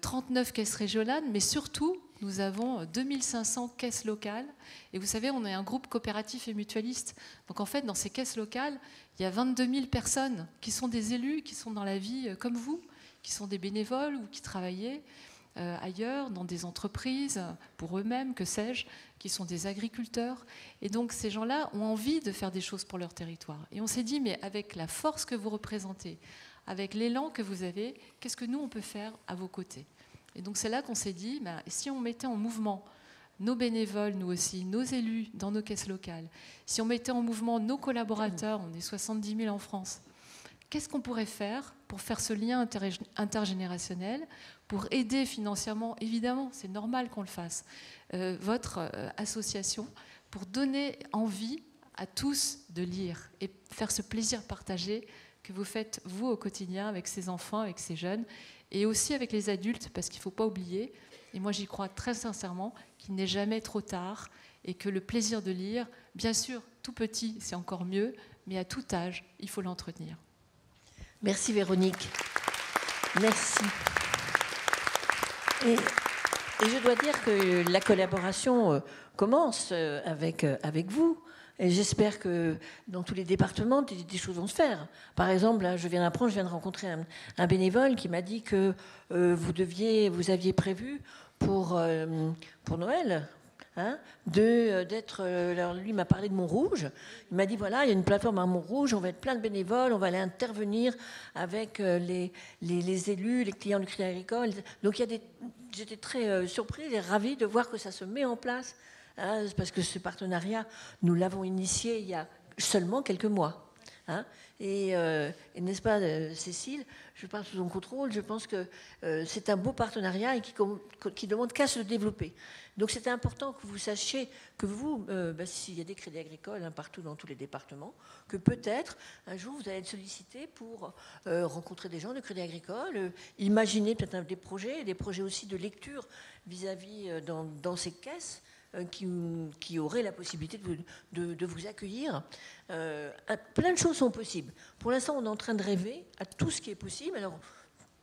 39 caisses régionales, mais surtout, nous avons 2500 caisses locales. Et vous savez, on est un groupe coopératif et mutualiste. Donc en fait, dans ces caisses locales, il y a 22 000 personnes qui sont des élus, qui sont dans la vie comme vous, qui sont des bénévoles ou qui travaillaient ailleurs, dans des entreprises, pour eux-mêmes, que sais-je, qui sont des agriculteurs. Et donc ces gens-là ont envie de faire des choses pour leur territoire. Et on s'est dit, mais avec la force que vous représentez, avec l'élan que vous avez, qu'est-ce que nous, on peut faire à vos côtés ? Et donc c'est là qu'on s'est dit, ben, si on mettait en mouvement nos bénévoles, nous aussi, nos élus dans nos caisses locales, si on mettait en mouvement nos collaborateurs, on est 70 000 en France, qu'est-ce qu'on pourrait faire pour faire ce lien intergénérationnel, pour aider financièrement, évidemment, c'est normal qu'on le fasse, votre association, pour donner envie à tous de lire et faire ce plaisir partagé que vous faites, vous, au quotidien, avec ces enfants, avec ces jeunes, et aussi avec les adultes, parce qu'il ne faut pas oublier, et moi j'y crois très sincèrement, qu'il n'est jamais trop tard, et que le plaisir de lire, bien sûr, tout petit, c'est encore mieux, mais à tout âge, il faut l'entretenir. Merci Véronique. Merci. Et je dois dire que la collaboration commence avec vous. Et j'espère que dans tous les départements, des choses vont se faire. Par exemple, là, je viens de rencontrer un bénévole qui m'a dit que vous aviez prévu pour Noël, hein, d'être... Alors lui m'a parlé de Montrouge. Il m'a dit, voilà, il y a une plateforme à Montrouge, on va être plein de bénévoles, on va aller intervenir avec les élus, les clients du Crédit Agricole. Donc j'étais très surprise et ravie de voir que ça se met en place. Hein, parce que ce partenariat, nous l'avons initié il y a seulement quelques mois. Hein, et n'est-ce pas, Cécile, je parle sous son contrôle, je pense que c'est un beau partenariat et qui demande qu'à se développer. Donc c'est important que vous sachiez que vous, s'il y a des crédits agricoles partout dans tous les départements, que peut-être un jour vous allez être sollicité pour rencontrer des gens de Crédit Agricole, imaginer peut-être des projets aussi de lecture vis-à-vis dans ces caisses, qui auraient la possibilité de vous accueillir. Plein de choses sont possibles. Pour l'instant, on est en train de rêver à tout ce qui est possible. Alors,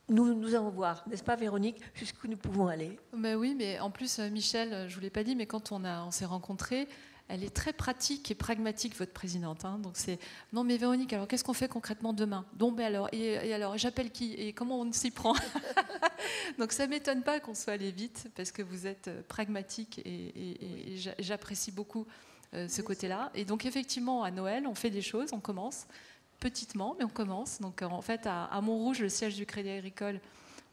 nous allons voir, n'est-ce pas Véronique, jusqu'où nous pouvons aller. Mais oui, mais en plus, Michel, je ne vous l'ai pas dit, mais quand on s'est rencontrés, elle est très pratique et pragmatique, votre présidente. Hein. Donc c'est, non mais Véronique, alors qu'est-ce qu'on fait concrètement demain ? Donc, alors, et alors, j'appelle qui ? Et comment on s'y prend ? Donc ça ne m'étonne pas qu'on soit allé vite, parce que vous êtes pragmatique et j'apprécie beaucoup ce côté-là. Et donc effectivement, à Noël, on fait des choses, on commence petitement, mais on commence. Donc en fait, à Montrouge, le siège du Crédit Agricole,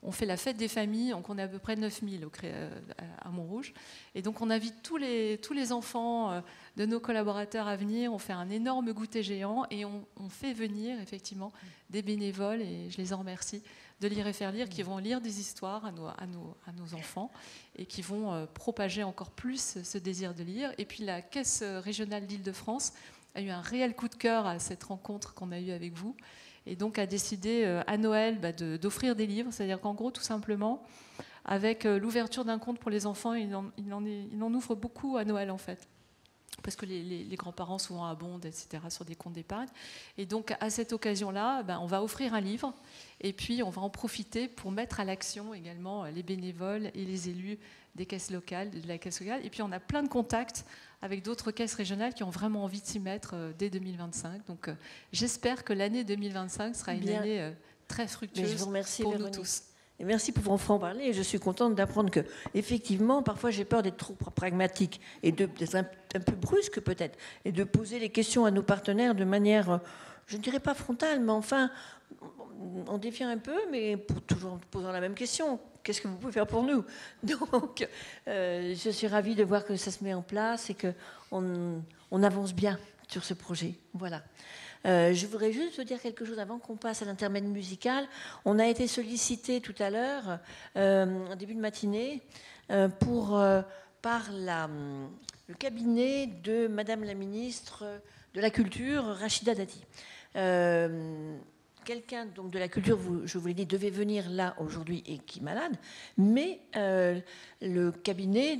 on fait la fête des familles, donc on est à peu près 9000 à Montrouge. Et donc on invite tous les enfants de nos collaborateurs à venir, on fait un énorme goûter géant et on fait venir effectivement des bénévoles, et je les en remercie, de Lire et Faire Lire, qui vont lire des histoires à nos enfants et qui vont propager encore plus ce désir de lire. Et puis la Caisse régionale d'Île-de-France a eu un réel coup de cœur à cette rencontre qu'on a eue avec vous. et donc a décidé à Noël d'offrir des livres, c'est-à-dire qu'en gros, tout simplement, avec l'ouverture d'un compte pour les enfants, il en ouvre beaucoup à Noël en fait. Parce que les grands-parents souvent abondent, etc., sur des comptes d'épargne. Et donc, à cette occasion-là, on va offrir un livre et puis on va en profiter pour mettre à l'action également les bénévoles et les élus des caisses locales, de la caisse locale. Et puis, on a plein de contacts avec d'autres caisses régionales qui ont vraiment envie de s'y mettre dès 2025. Donc, j'espère que l'année 2025 sera une année très fructueuse je vous remercie, pour Véronique. nous tous. Et merci pour en parler. Et je suis contente d'apprendre que, effectivement, parfois j'ai peur d'être trop pragmatique et d'être un peu brusque peut-être, et de poser les questions à nos partenaires de manière, je ne dirais pas frontale, mais enfin, en défiant un peu, mais toujours en posant la même question. Qu'est-ce que vous pouvez faire pour nous? Donc, je suis ravie de voir que ça se met en place et qu'on avance bien sur ce projet. Voilà. Je voudrais juste vous dire quelque chose avant qu'on passe à l'intermède musical. On a été sollicité tout à l'heure, en début de matinée, par le cabinet de Madame la ministre de la Culture, Rachida Dati. Quelqu'un donc de la culture, je vous l'ai dit, devait venir là aujourd'hui et qui est malade, mais le cabinet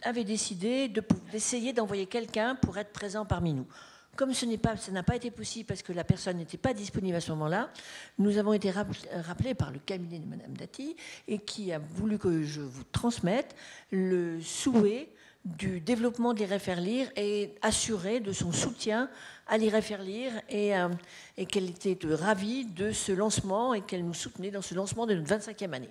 avait décidé d'essayer d'envoyer quelqu'un pour être présent parmi nous. Comme ça n'a pas été possible parce que la personne n'était pas disponible à ce moment-là, nous avons été rappelés par le cabinet de Madame Dati et qui a voulu que je vous transmette le souhait du développement de l'IRE Faire Lire et assurer de son soutien à l'IRE Faire Lire et qu'elle était ravie de ce lancement et qu'elle nous soutenait dans ce lancement de notre 25e année.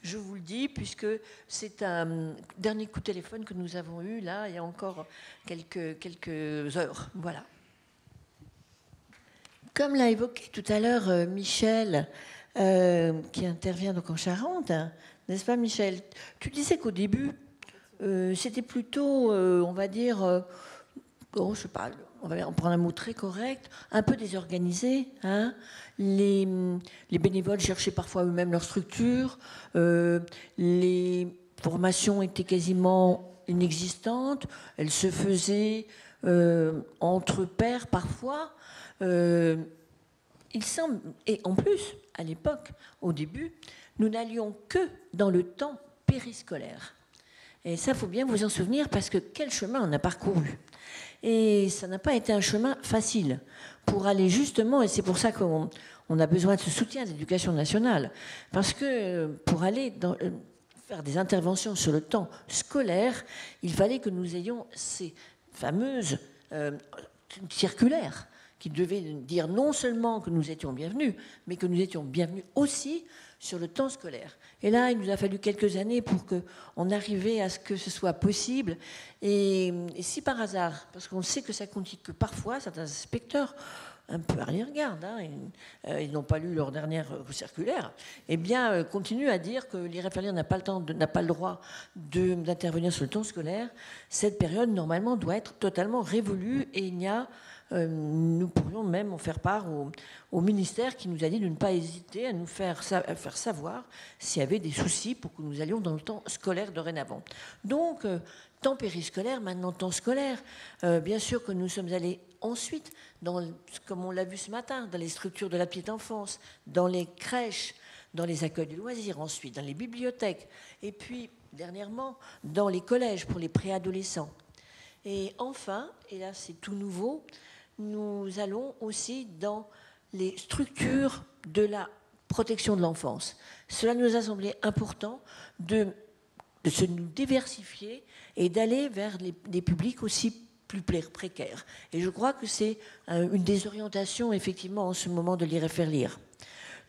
Je vous le dis, puisque c'est un dernier coup de téléphone que nous avons eu là, il y a encore quelques heures. Voilà. Comme l'a évoqué tout à l'heure Michel, qui intervient donc en Charente, hein, n'est-ce pas Michel? Tu disais qu'au début, c'était plutôt, on va dire, je sais pas, on va prendre un mot très correct, un peu désorganisé. Hein. Les bénévoles cherchaient parfois eux-mêmes leur structure. Les formations étaient quasiment inexistantes. Elles se faisaient entre pairs parfois. Il semble, et en plus, à l'époque, au début, nous n'allions que dans le temps périscolaire. Et ça, il faut bien vous en souvenir parce que quel chemin on a parcouru. Et ça n'a pas été un chemin facile pour aller justement, et c'est pour ça qu'on a besoin de ce soutien de l'éducation nationale, parce que pour aller faire des interventions sur le temps scolaire, il fallait que nous ayons ces fameuses circulaires qui devaient dire non seulement que nous étions bienvenus, mais que nous étions bienvenus aussi sur le temps scolaire. Et là, il nous a fallu quelques années pour qu'on arrive à ce que ce soit possible. Et si par hasard, parce qu'on sait que ça continue, que parfois certains inspecteurs, un peu arrière-garde, hein, ils n'ont pas lu leur dernière circulaire, eh bien, continuent à dire que l'IRE Faire Lire n'a pas le droit d'intervenir sur le temps scolaire. Cette période, normalement, doit être totalement révolue et il y a nous pourrions même en faire part au ministère qui nous a dit de ne pas hésiter à nous faire savoir s'il y avait des soucis pour que nous allions dans le temps scolaire dorénavant. Donc, temps périscolaire, maintenant temps scolaire. Bien sûr que nous sommes allés ensuite, comme on l'a vu ce matin, dans les structures de la petite enfance, dans les crèches, dans les accueils de loisirs, ensuite dans les bibliothèques, et puis dernièrement dans les collèges pour les préadolescents. Et enfin, et là c'est tout nouveau, nous allons aussi dans les structures de la protection de l'enfance. Cela nous a semblé important de se nous diversifier et d'aller vers des publics aussi plus précaires. Et je crois que c'est une des orientations, effectivement, en ce moment de l'IRE Faire Lire.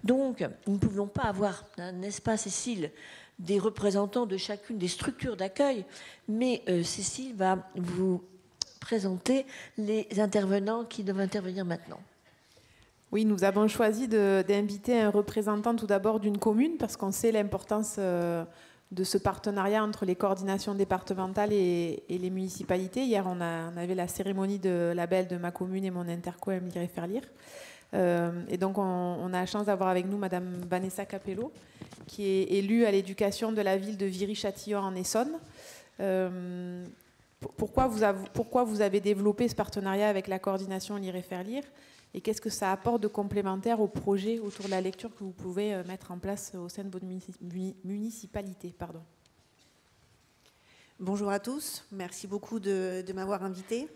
Donc, nous ne pouvons pas avoir, n'est-ce pas, Cécile, des représentants de chacune des structures d'accueil, mais Cécile va vous présenter les intervenants qui doivent intervenir maintenant. Oui, nous avons choisi d'inviter un représentant tout d'abord d'une commune parce qu'on sait l'importance de ce partenariat entre les coordinations départementales et les municipalités. Hier, on avait la cérémonie de label de ma commune et mon interco l'IRE Faire Lire. Et donc, on a la chance d'avoir avec nous Madame Vanessa Capello, qui est élue à l'éducation de la ville de Viry-Châtillon en Essonne. pourquoi vous avez développé ce partenariat avec la coordination Lire et Faire Lire, et qu'est-ce que ça apporte de complémentaire au projet autour de la lecture que vous pouvez mettre en place au sein de votre municipalité, pardon. Bonjour à tous, merci beaucoup de m'avoir invité.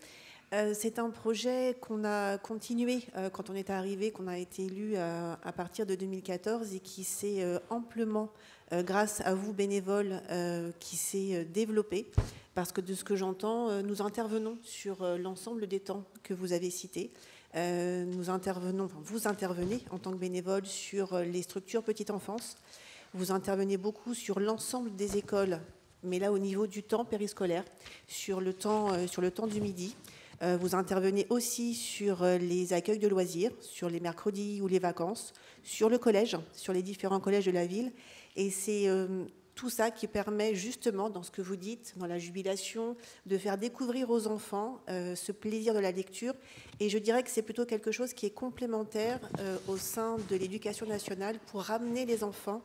C'est un projet qu'on a continué quand on est arrivé, qu'on a été élu à partir de 2014 et qui s'est amplement, grâce à vous bénévoles, qui s'est développé. Parce que de ce que j'entends, nous intervenons sur l'ensemble des temps que vous avez cités. Vous intervenez en tant que bénévole sur les structures petite enfance. Vous intervenez beaucoup sur l'ensemble des écoles, mais là au niveau du temps périscolaire, sur le temps du midi. Vous intervenez aussi sur les accueils de loisirs, sur les mercredis ou les vacances, sur le collège, sur les différents collèges de la ville. Et c'est tout ça qui permet justement, dans ce que vous dites, dans la jubilation, de faire découvrir aux enfants ce plaisir de la lecture. Et je dirais que c'est plutôt quelque chose qui est complémentaire au sein de l'éducation nationale pour ramener les enfants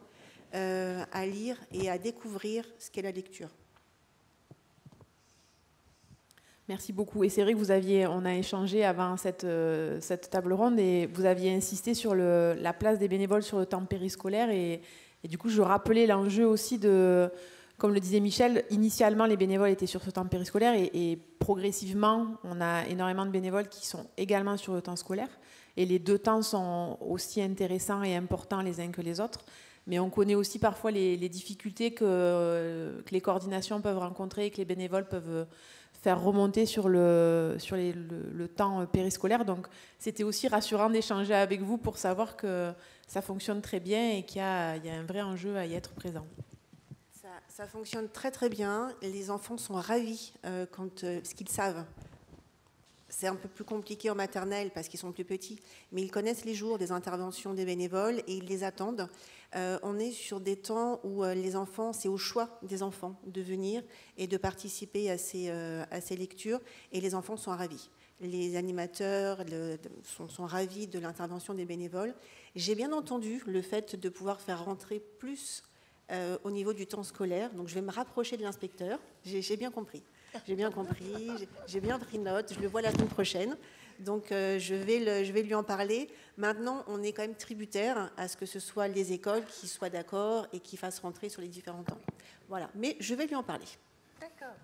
à lire et à découvrir ce qu'est la lecture. Merci beaucoup. Et c'est vrai que on a échangé avant cette table ronde et vous aviez insisté sur la place des bénévoles sur le temps périscolaire et du coup je rappelais l'enjeu aussi de, comme le disait Michel, initialement les bénévoles étaient sur ce temps périscolaire et progressivement on a énormément de bénévoles qui sont également sur le temps scolaire et les deux temps sont aussi intéressants et importants les uns que les autres. Mais on connaît aussi parfois les difficultés que les coordinations peuvent rencontrer et que les bénévoles peuvent faire remonter sur le temps périscolaire. Donc c'était aussi rassurant d'échanger avec vous pour savoir que ça fonctionne très bien et qu'il y a un vrai enjeu à y être présent. Ça fonctionne très très bien. Les enfants sont ravis parce qu'ils savent. C'est un peu plus compliqué en maternelle parce qu'ils sont plus petits, mais ils connaissent les jours des interventions des bénévoles et ils les attendent. On est sur des temps où les enfants, c'est au choix des enfants de venir et de participer à ces lectures et les enfants sont ravis. Les animateurs sont ravis de l'intervention des bénévoles. J'ai bien entendu le fait de pouvoir faire rentrer plus au niveau du temps scolaire, donc je vais me rapprocher de l'inspecteur, j'ai bien compris. J'ai bien compris, j'ai bien pris note, je le vois la semaine prochaine. Donc je vais lui en parler. Maintenant, on est quand même tributaire à ce que ce soit les écoles qui soient d'accord et qui fassent rentrer sur les différents temps. Voilà, mais je vais lui en parler. D'accord.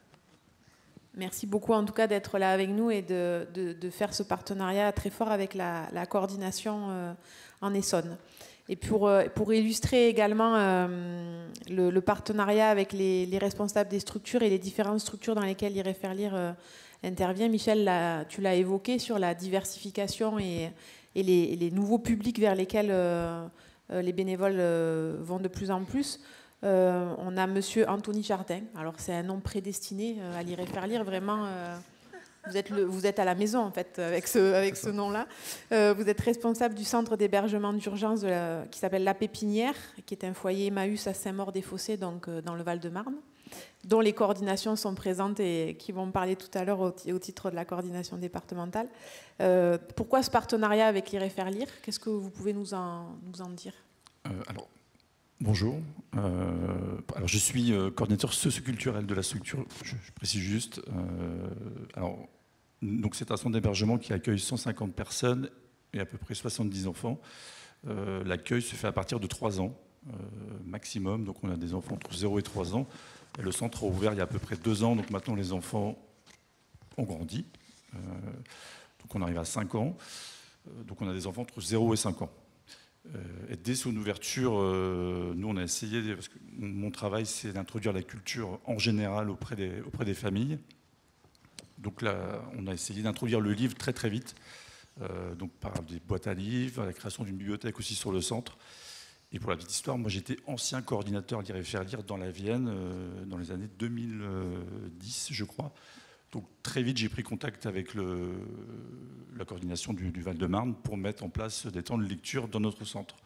Merci beaucoup en tout cas d'être là avec nous et de faire ce partenariat très fort avec la coordination en Essonne. Et pour illustrer également le partenariat avec les responsables des structures et les différentes structures dans lesquelles Lire et Faire Lire intervient, Michel, tu l'as évoqué sur la diversification et les nouveaux publics vers lesquels les bénévoles vont de plus en plus. On a monsieur Anthony Jardin. Alors c'est un nom prédestiné à Lire et Faire Lire, vraiment... Vous êtes à la maison en fait avec ce nom-là. Vous êtes responsable du centre d'hébergement d'urgence qui s'appelle La Pépinière, qui est un foyer Emmaüs à Saint-Maur-des-Fossés, donc dans le Val-de-Marne, dont les coordinations sont présentes et qui vont parler tout à l'heure au titre de la coordination départementale. Pourquoi ce partenariat avec Lire et Faire Lire? Qu'est-ce que vous pouvez nous en dire? Bonjour. Alors, je suis coordinateur socioculturel de la structure, je précise juste. Donc c'est un centre d'hébergement qui accueille 150 personnes et à peu près 70 enfants. L'accueil se fait à partir de 3 ans maximum, donc on a des enfants entre 0 et 3 ans. Et le centre a ouvert il y a à peu près 2 ans, donc maintenant les enfants ont grandi. Donc on arrive à 5 ans, donc on a des enfants entre 0 et 5 ans. Et dès son ouverture, nous on a essayé, parce que mon travail c'est d'introduire la culture en général auprès des familles. Donc là, on a essayé d'introduire le livre très très vite, donc par des boîtes à livres, la création d'une bibliothèque aussi sur le centre. Et pour la petite histoire, moi j'étais ancien coordinateur Lire et Faire Lire dans la Vienne dans les années 2010, je crois. Donc très vite, j'ai pris contact avec la coordination du Val-de-Marne pour mettre en place des temps de lecture dans notre centre.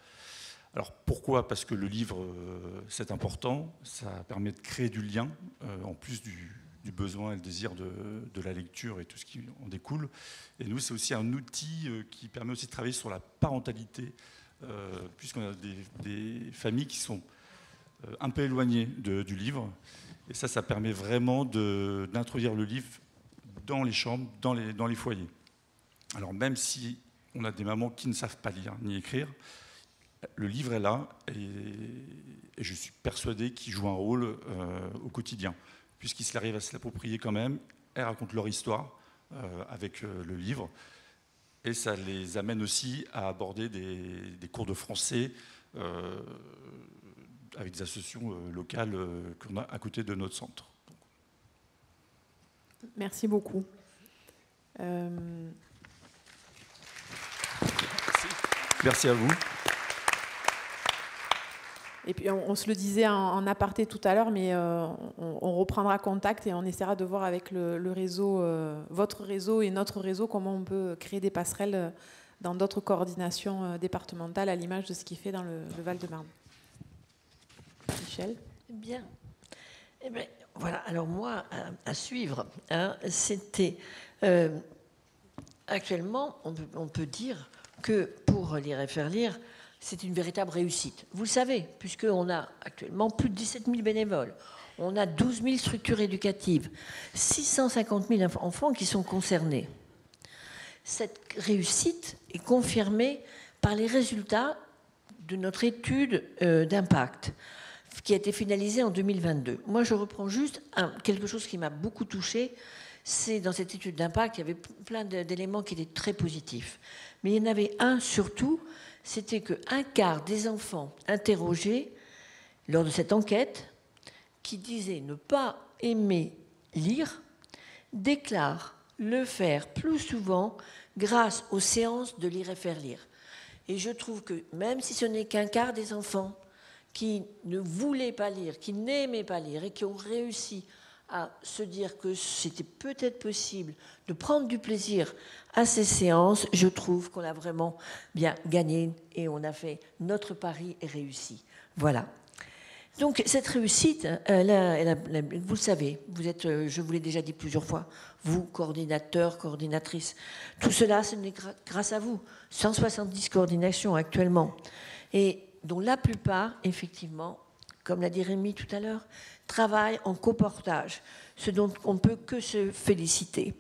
Alors pourquoi? Parce que le livre, c'est important, ça permet de créer du lien, en plus du besoin et le désir de la lecture et tout ce qui en découle. Et nous, c'est aussi un outil qui permet aussi de travailler sur la parentalité, puisqu'on a des familles qui sont un peu éloignées du livre. Et ça permet vraiment d'introduire le livre dans les chambres, dans les foyers. Alors même si on a des mamans qui ne savent pas lire ni écrire, le livre est là et je suis persuadé qu'il joue un rôle au quotidien, puisqu'ils arrivent à se l'approprier quand même. Elles racontent leur histoire avec le livre et ça les amène aussi à aborder des cours de français avec des associations locales qu'on a à côté de notre centre. Merci beaucoup. Merci à vous. Et puis on se le disait en aparté tout à l'heure, mais on reprendra contact et on essaiera de voir avec le réseau, votre réseau et notre réseau, comment on peut créer des passerelles dans d'autres coordinations départementales à l'image de ce qui est fait dans le Val-de-Marne. Michel ? Bien. Eh bien, voilà, alors moi, à suivre, hein, c'était... actuellement, on peut dire que pour Lire et Faire Lire, c'est une véritable réussite. Vous le savez, puisqu'on a actuellement plus de 17 000 bénévoles, on a 12 000 structures éducatives, 650 000 enfants qui sont concernés. Cette réussite est confirmée par les résultats de notre étude d'impact, qui a été finalisée en 2022. Moi, je reprends juste quelque chose qui m'a beaucoup touchée. C'est dans cette étude d'impact, il y avait plein d'éléments qui étaient très positifs. Mais il y en avait un surtout, c'était qu'un quart des enfants interrogés lors de cette enquête, qui disaient ne pas aimer lire, déclarent le faire plus souvent grâce aux séances de Lire et Faire Lire. Et je trouve que même si ce n'est qu'un quart des enfants qui ne voulaient pas lire, qui n'aimaient pas lire et qui ont réussi à se dire que c'était peut-être possible de prendre du plaisir à ces séances, je trouve qu'on a vraiment bien gagné et on a fait notre pari et réussi. Voilà. Donc cette réussite, vous le savez, vous êtes, je vous l'ai déjà dit plusieurs fois, vous, coordinateurs, coordinatrices, tout cela, ce n'est grâce à vous. 170 coordinations actuellement, et dont la plupart, effectivement, comme l'a dit Rémi tout à l'heure, travaillent en coportage, ce dont on ne peut que se féliciter.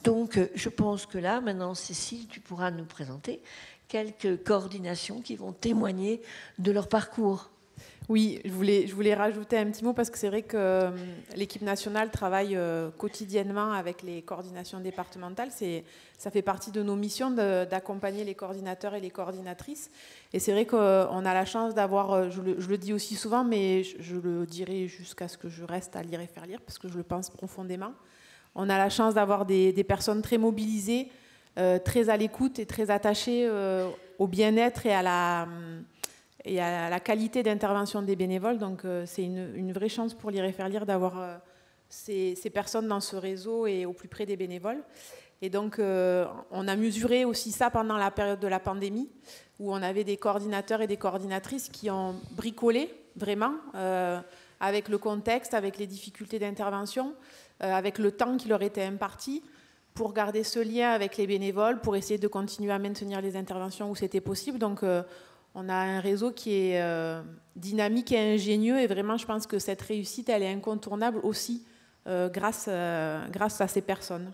Donc, je pense que là, maintenant, Cécile, tu pourras nous présenter quelques coordinations qui vont témoigner de leur parcours. Oui, je voulais rajouter un petit mot parce que c'est vrai que l'équipe nationale travaille quotidiennement avec les coordinations départementales. Ça fait partie de nos missions d'accompagner les coordinateurs et les coordinatrices. Et c'est vrai qu'on a la chance d'avoir, je le dis aussi souvent, mais je le dirai jusqu'à ce que je reste à Lire et Faire Lire, parce que je le pense profondément. On a la chance d'avoir des personnes très mobilisées, très à l'écoute et très attachées au bien-être et à la qualité d'intervention des bénévoles. Donc c'est une vraie chance pour Lire et Faire Lire d'avoir ces personnes dans ce réseau et au plus près des bénévoles. Et donc on a mesuré aussi ça pendant la période de la pandémie, où on avait des coordinateurs et des coordinatrices qui ont bricolé vraiment avec le contexte, avec les difficultés d'intervention, avec le temps qui leur était imparti, pour garder ce lien avec les bénévoles, pour essayer de continuer à maintenir les interventions où c'était possible. Donc on a un réseau qui est dynamique et ingénieux, et vraiment je pense que cette réussite, elle est incontournable aussi grâce à ces personnes.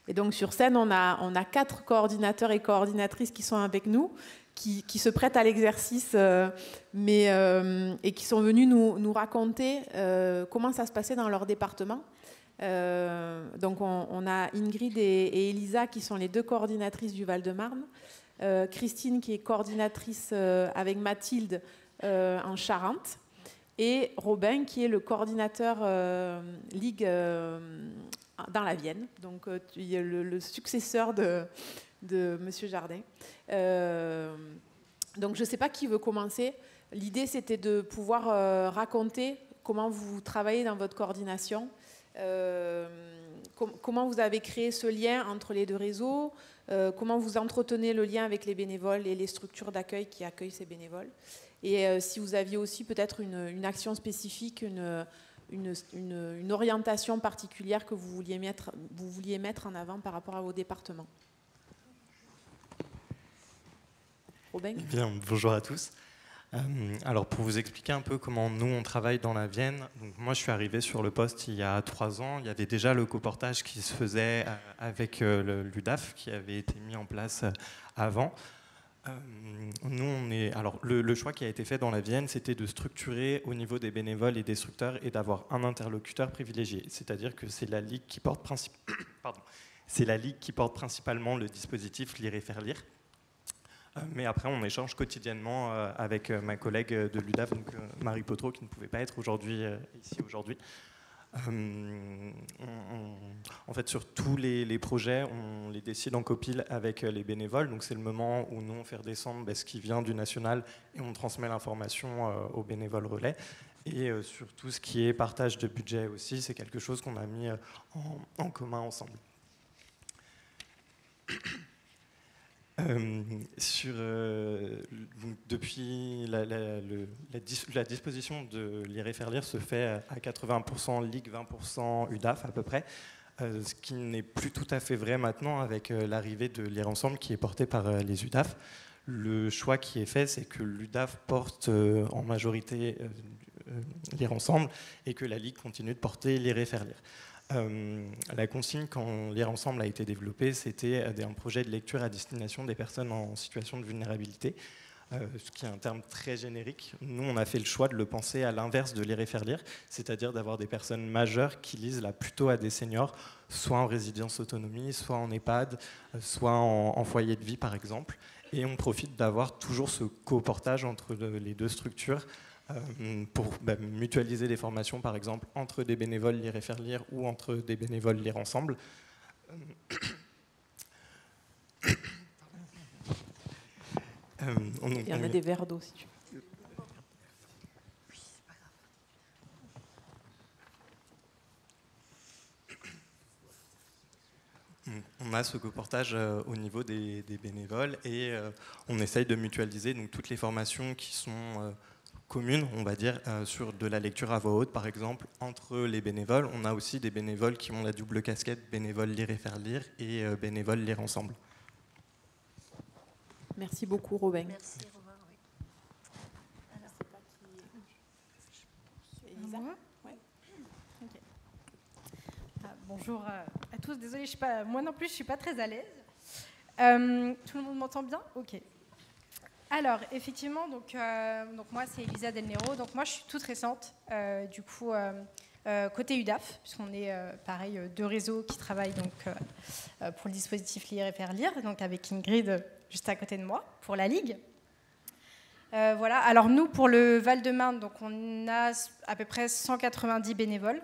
Et donc sur scène, on a 4 coordinateurs et coordinatrices qui sont avec nous, qui se prêtent à l'exercice, et qui sont venus nous raconter comment ça se passait dans leur département. Donc on a Ingrid et Elisa qui sont les 2 coordinatrices du Val-de-Marne, Christine qui est coordinatrice avec Mathilde en Charente, et Robin qui est le coordinateur Ligue dans la Vienne, donc le successeur de Monsieur Jardin. Donc je ne sais pas qui veut commencer. L'idée c'était de pouvoir raconter comment vous travaillez dans votre coordination, comment vous avez créé ce lien entre les 2 réseaux, comment vous entretenez le lien avec les bénévoles et les structures d'accueil qui accueillent ces bénévoles, et si vous aviez aussi peut-être une action spécifique, une orientation particulière que vous vouliez mettre en avant par rapport à vos départements. Robin ? Bien, bonjour à tous. Alors pour vous expliquer un peu comment nous on travaille dans la Vienne, donc moi je suis arrivé sur le poste il y a 3 ans, il y avait déjà le coportage qui se faisait avec l'UDAF qui avait été mis en place avant. Alors le choix qui a été fait dans la Vienne, c'était de structurer au niveau des bénévoles et des instructeurs et d'avoir un interlocuteur privilégié, c'est-à-dire que c'est la ligue qui porte principalement le dispositif Lire et Faire Lire. Mais après, on échange quotidiennement avec ma collègue de l'UDAF, donc Marie Potreau, qui ne pouvait pas être ici aujourd'hui. En fait, sur tous les projets, on les décide en copile avec les bénévoles. Donc, c'est le moment où nous, on fait redescendre ce qui vient du national et on transmet l'information aux bénévoles relais. Et sur tout ce qui est partage de budget aussi, c'est quelque chose qu'on a mis en commun ensemble. Depuis la disposition de Lire et Faire Lire se fait à 80% Ligue, 20% UDAF à peu près, ce qui n'est plus tout à fait vrai maintenant avec l'arrivée de Lire Ensemble qui est portée par les UDAF. Le choix qui est fait, c'est que l'UDAF porte en majorité Lire Ensemble et que la Ligue continue de porter Lire et Faire Lire. La consigne, quand Lire Ensemble a été développé, c'était un projet de lecture à destination des personnes en situation de vulnérabilité, ce qui est un terme très générique. Nous, on a fait le choix de le penser à l'inverse de Lire et Faire Lire, c'est-à-dire d'avoir des personnes majeures qui lisent là plutôt à des seniors, soit en résidence autonomie, soit en EHPAD, soit en foyer de vie par exemple. Et on profite d'avoir toujours ce coportage entre les deux structures, pour mutualiser des formations, par exemple, entre des bénévoles Lire et Faire Lire ou entre des bénévoles Lire Ensemble. Il y en a des verres d'eau, si tu veux. On a ce coportage au niveau des bénévoles et on essaye de mutualiser donc, toutes les formations qui sont communes, on va dire, sur de la lecture à voix haute, par exemple, entre les bénévoles. On a aussi des bénévoles qui ont la double casquette, bénévoles Lire et Faire Lire et bénévoles Lire Ensemble. Merci beaucoup, Robin. Merci, Robin. Oui. Elisa ? Ouais. Okay. Bonjour à tous. Désolée, moi non plus, je ne suis pas très à l'aise. Tout le monde m'entend bien ? Ok. Alors, effectivement, donc moi, c'est Elisa Del Nero. Donc, moi, je suis toute récente, du coup, côté UDAF, puisqu'on est, pareil, 2 réseaux qui travaillent donc, pour le dispositif Lire et Faire Lire, donc avec Ingrid juste à côté de moi, pour la Ligue. Voilà. Alors, nous, pour le Val-de-Marne, donc, on a à peu près 190 bénévoles.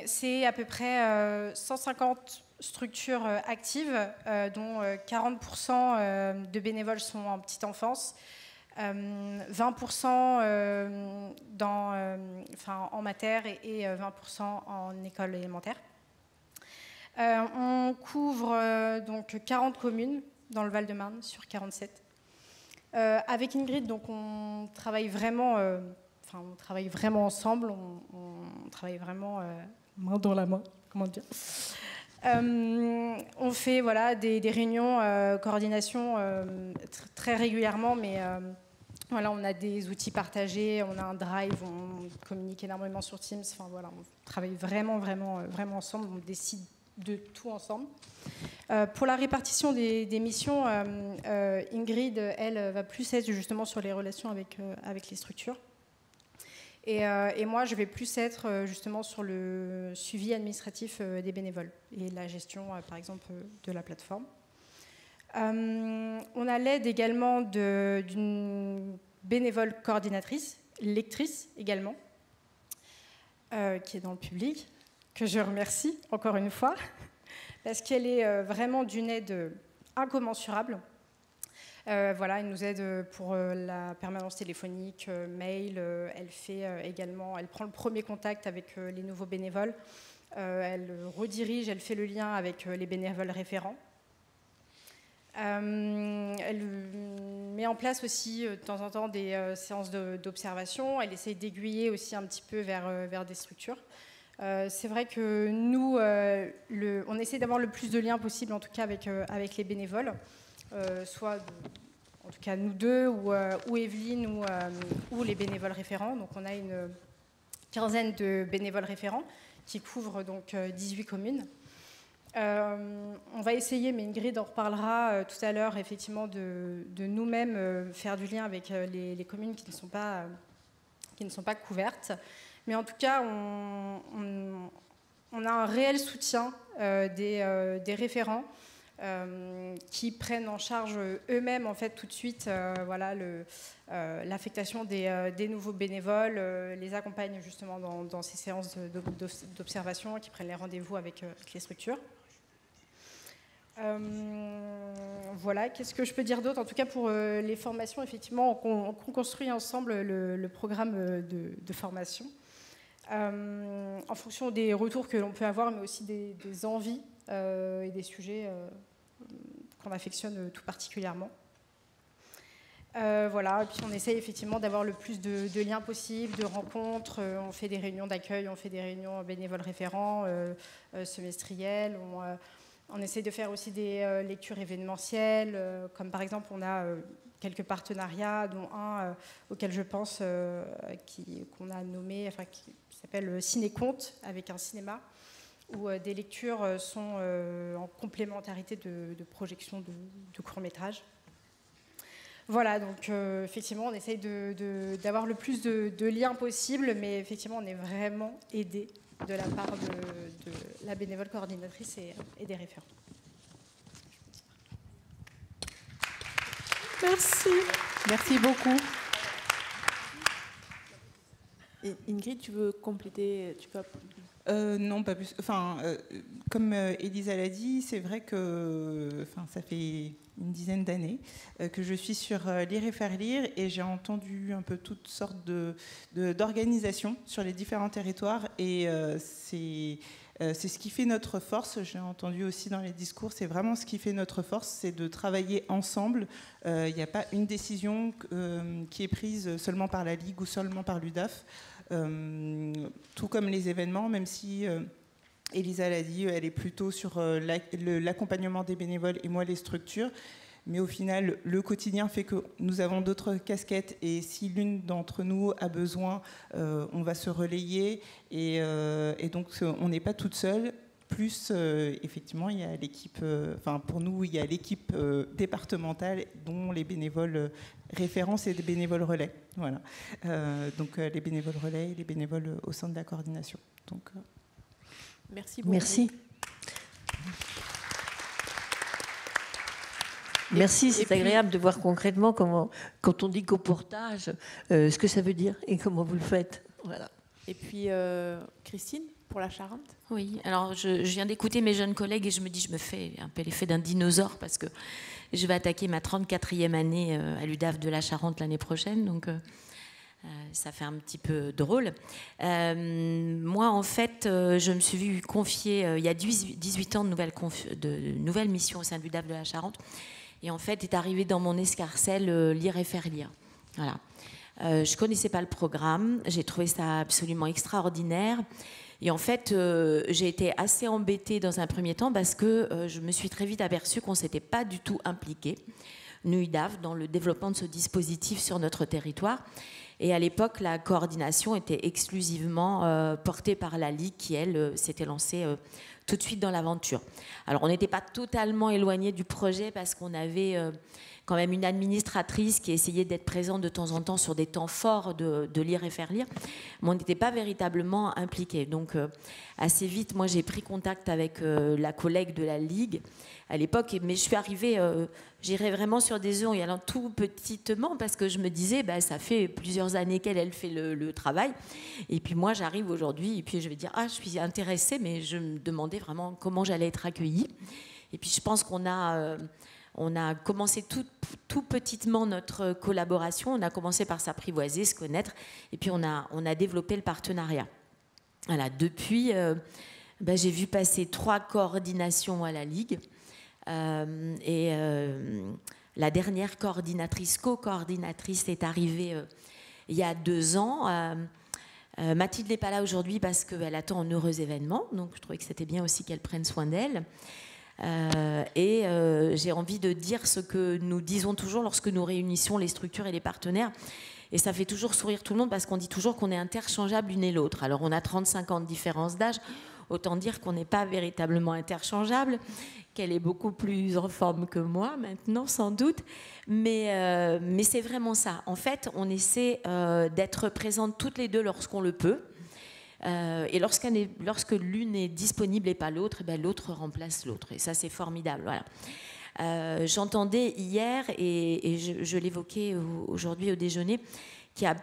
C'est à peu près 150 structures actives, dont 40% de bénévoles sont en petite enfance, 20% en matère et 20% en école élémentaire. On couvre donc 40 communes dans le Val-de-Marne sur 47. Avec Ingrid, donc, on travaille vraiment ensemble, on travaille vraiment main dans la main, comment dire. On fait des réunions coordination très régulièrement, mais voilà, on a des outils partagés, on a un drive, on communique énormément sur Teams. Enfin, voilà, on travaille vraiment ensemble, on décide de tout ensemble. Pour la répartition des missions, Ingrid, elle, va plus être justement sur les relations avec les structures. Et moi, je vais plus être justement sur le suivi administratif des bénévoles et la gestion, par exemple, de la plateforme. On a l'aide également d'une bénévole coordinatrice, lectrice également, qui est dans le public, que je remercie encore une fois, parce qu'elle est vraiment d'une aide incommensurable. Voilà, elle nous aide pour la permanence téléphonique, mail. Elle prend le premier contact avec les nouveaux bénévoles. Elle redirige, elle fait le lien avec les bénévoles référents. Elle met en place aussi de temps en temps des séances d'observation. Elle essaye d'aiguiller aussi un petit peu vers des structures. C'est vrai que nous, on essaie d'avoir le plus de liens possible, en tout cas avec les bénévoles. Soit tout cas nous deux, ou Evelyne, ou les bénévoles référents. Donc on a une quinzaine de bénévoles référents qui couvrent donc 18 communes. On va essayer, mais Ingrid en reparlera tout à l'heure, effectivement, de nous-mêmes faire du lien avec les communes qui ne sont pas couvertes. Mais en tout cas, on a un réel soutien des référents qui prennent en charge eux-mêmes, en fait, tout de suite, l'affectation des nouveaux bénévoles, les accompagnent justement dans ces séances d'observation, qui prennent les rendez-vous avec les structures. Voilà, qu'est-ce que je peux dire d'autre? En tout cas, pour les formations, effectivement, on construit ensemble le programme de formation en fonction des retours que l'on peut avoir, mais aussi des envies et des sujets qu'on affectionne tout particulièrement. Voilà, et puis on essaye effectivement d'avoir le plus de liens possible, de rencontres. On fait des réunions d'accueil, on fait des réunions bénévoles référents semestrielles. On essaie de faire aussi des lectures événementielles, comme par exemple on a quelques partenariats, dont un auquel je pense qu'on a nommé, qui s'appelle Ciné-Conte, avec un cinéma, où des lectures sont en complémentarité de projections de courts-métrages. Voilà, donc effectivement, on essaye d'avoir le plus de liens possible, mais effectivement, on est vraiment aidé de la part de la bénévole coordinatrice et des référents. Merci. Merci beaucoup. Ingrid, tu veux compléter? Non, pas plus. Comme Elisa l'a dit, c'est vrai que ça fait une dizaine d'années que je suis sur Lire et faire lire, et j'ai entendu un peu toutes sortes d'organisations sur les différents territoires, et c'est ce qui fait notre force. J'ai entendu aussi dans les discours, c'est vraiment ce qui fait notre force, c'est de travailler ensemble. Il n'y a pas une décision qui est prise seulement par la Ligue ou seulement par l'UDAF. Tout comme les événements, même si Elisa l'a dit, elle est plutôt sur l'accompagnement des bénévoles et moi les structures. Mais au final, le quotidien fait que nous avons d'autres casquettes, et si l'une d'entre nous a besoin, on va se relayer, et donc on n'est pas toute seule. Plus, effectivement, il y a l'équipe, pour nous, il y a l'équipe départementale, dont les bénévoles références et des bénévoles relais. Voilà. Donc les bénévoles relais et les bénévoles au sein de la coordination. Donc, merci beaucoup. Merci. Merci, c'est agréable de voir concrètement comment, quand on dit coportage, ce que ça veut dire et comment vous le faites. Voilà. Et puis, Christine, pour la Charente? Oui, alors je viens d'écouter mes jeunes collègues et je me dis, je me fais un peu l'effet d'un dinosaure, parce que je vais attaquer ma 34e année à l'UDAF de la Charente l'année prochaine, donc ça fait un petit peu drôle. Moi, en fait, je me suis vue confier, il y a 18 ans, de nouvelles missions au sein de l'UDAF de la Charente, et en fait, est arrivé dans mon escarcelle Lire et faire lire. Voilà. Je ne connaissais pas le programme, j'ai trouvé ça absolument extraordinaire. Et en fait, j'ai été assez embêtée dans un premier temps, parce que je me suis très vite aperçue qu'on ne s'était pas du tout impliqué, nous, UDAF, dans le développement de ce dispositif sur notre territoire. Et à l'époque, la coordination était exclusivement portée par la Ligue, qui, elle, s'était lancée tout de suite dans l'aventure. Alors, on n'était pas totalement éloigné du projet, parce qu'on avait quand même une administratrice qui essayait d'être présente de temps en temps sur des temps forts de Lire et faire lire, mais on n'était pas véritablement impliqués. Donc, assez vite, moi, j'ai pris contact avec la collègue de la Ligue à l'époque, mais je suis arrivée, j'irais vraiment sur des œufs en y allant tout petitement, parce que je me disais, ça fait plusieurs années qu'elle fait le travail, et puis moi, j'arrive aujourd'hui, et puis je vais dire, je suis intéressée, mais je me demandais vraiment comment j'allais être accueillie. Et puis je pense qu'on a commencé tout petitement notre collaboration. On a commencé par s'apprivoiser, se connaître, et puis on a développé le partenariat. Voilà, depuis, j'ai vu passer 3 coordinations à la Ligue, et la dernière co-coordinatrice est arrivée il y a 2 ans. Mathilde n'est pas là aujourd'hui parce qu'elle attend un heureux événement, donc je trouvais que c'était bien aussi qu'elle prenne soin d'elle. J'ai envie de dire ce que nous disons toujours lorsque nous réunissons les structures et les partenaires. Et ça fait toujours sourire tout le monde parce qu'on dit toujours qu'on est interchangeables l'une et l'autre. Alors on a 35 ans de différence d'âge, autant dire qu'on n'est pas véritablement interchangeables, qu'elle est beaucoup plus en forme que moi maintenant sans doute. Mais c'est vraiment ça. En fait, on essaie d'être présentes toutes les deux lorsqu'on le peut. Et lorsque l'une est disponible et pas l'autre, eh ben, l'autre remplace l'autre. Et ça, c'est formidable. Voilà. J'entendais hier, et je l'évoquais aujourd'hui au déjeuner, qu'il n'y a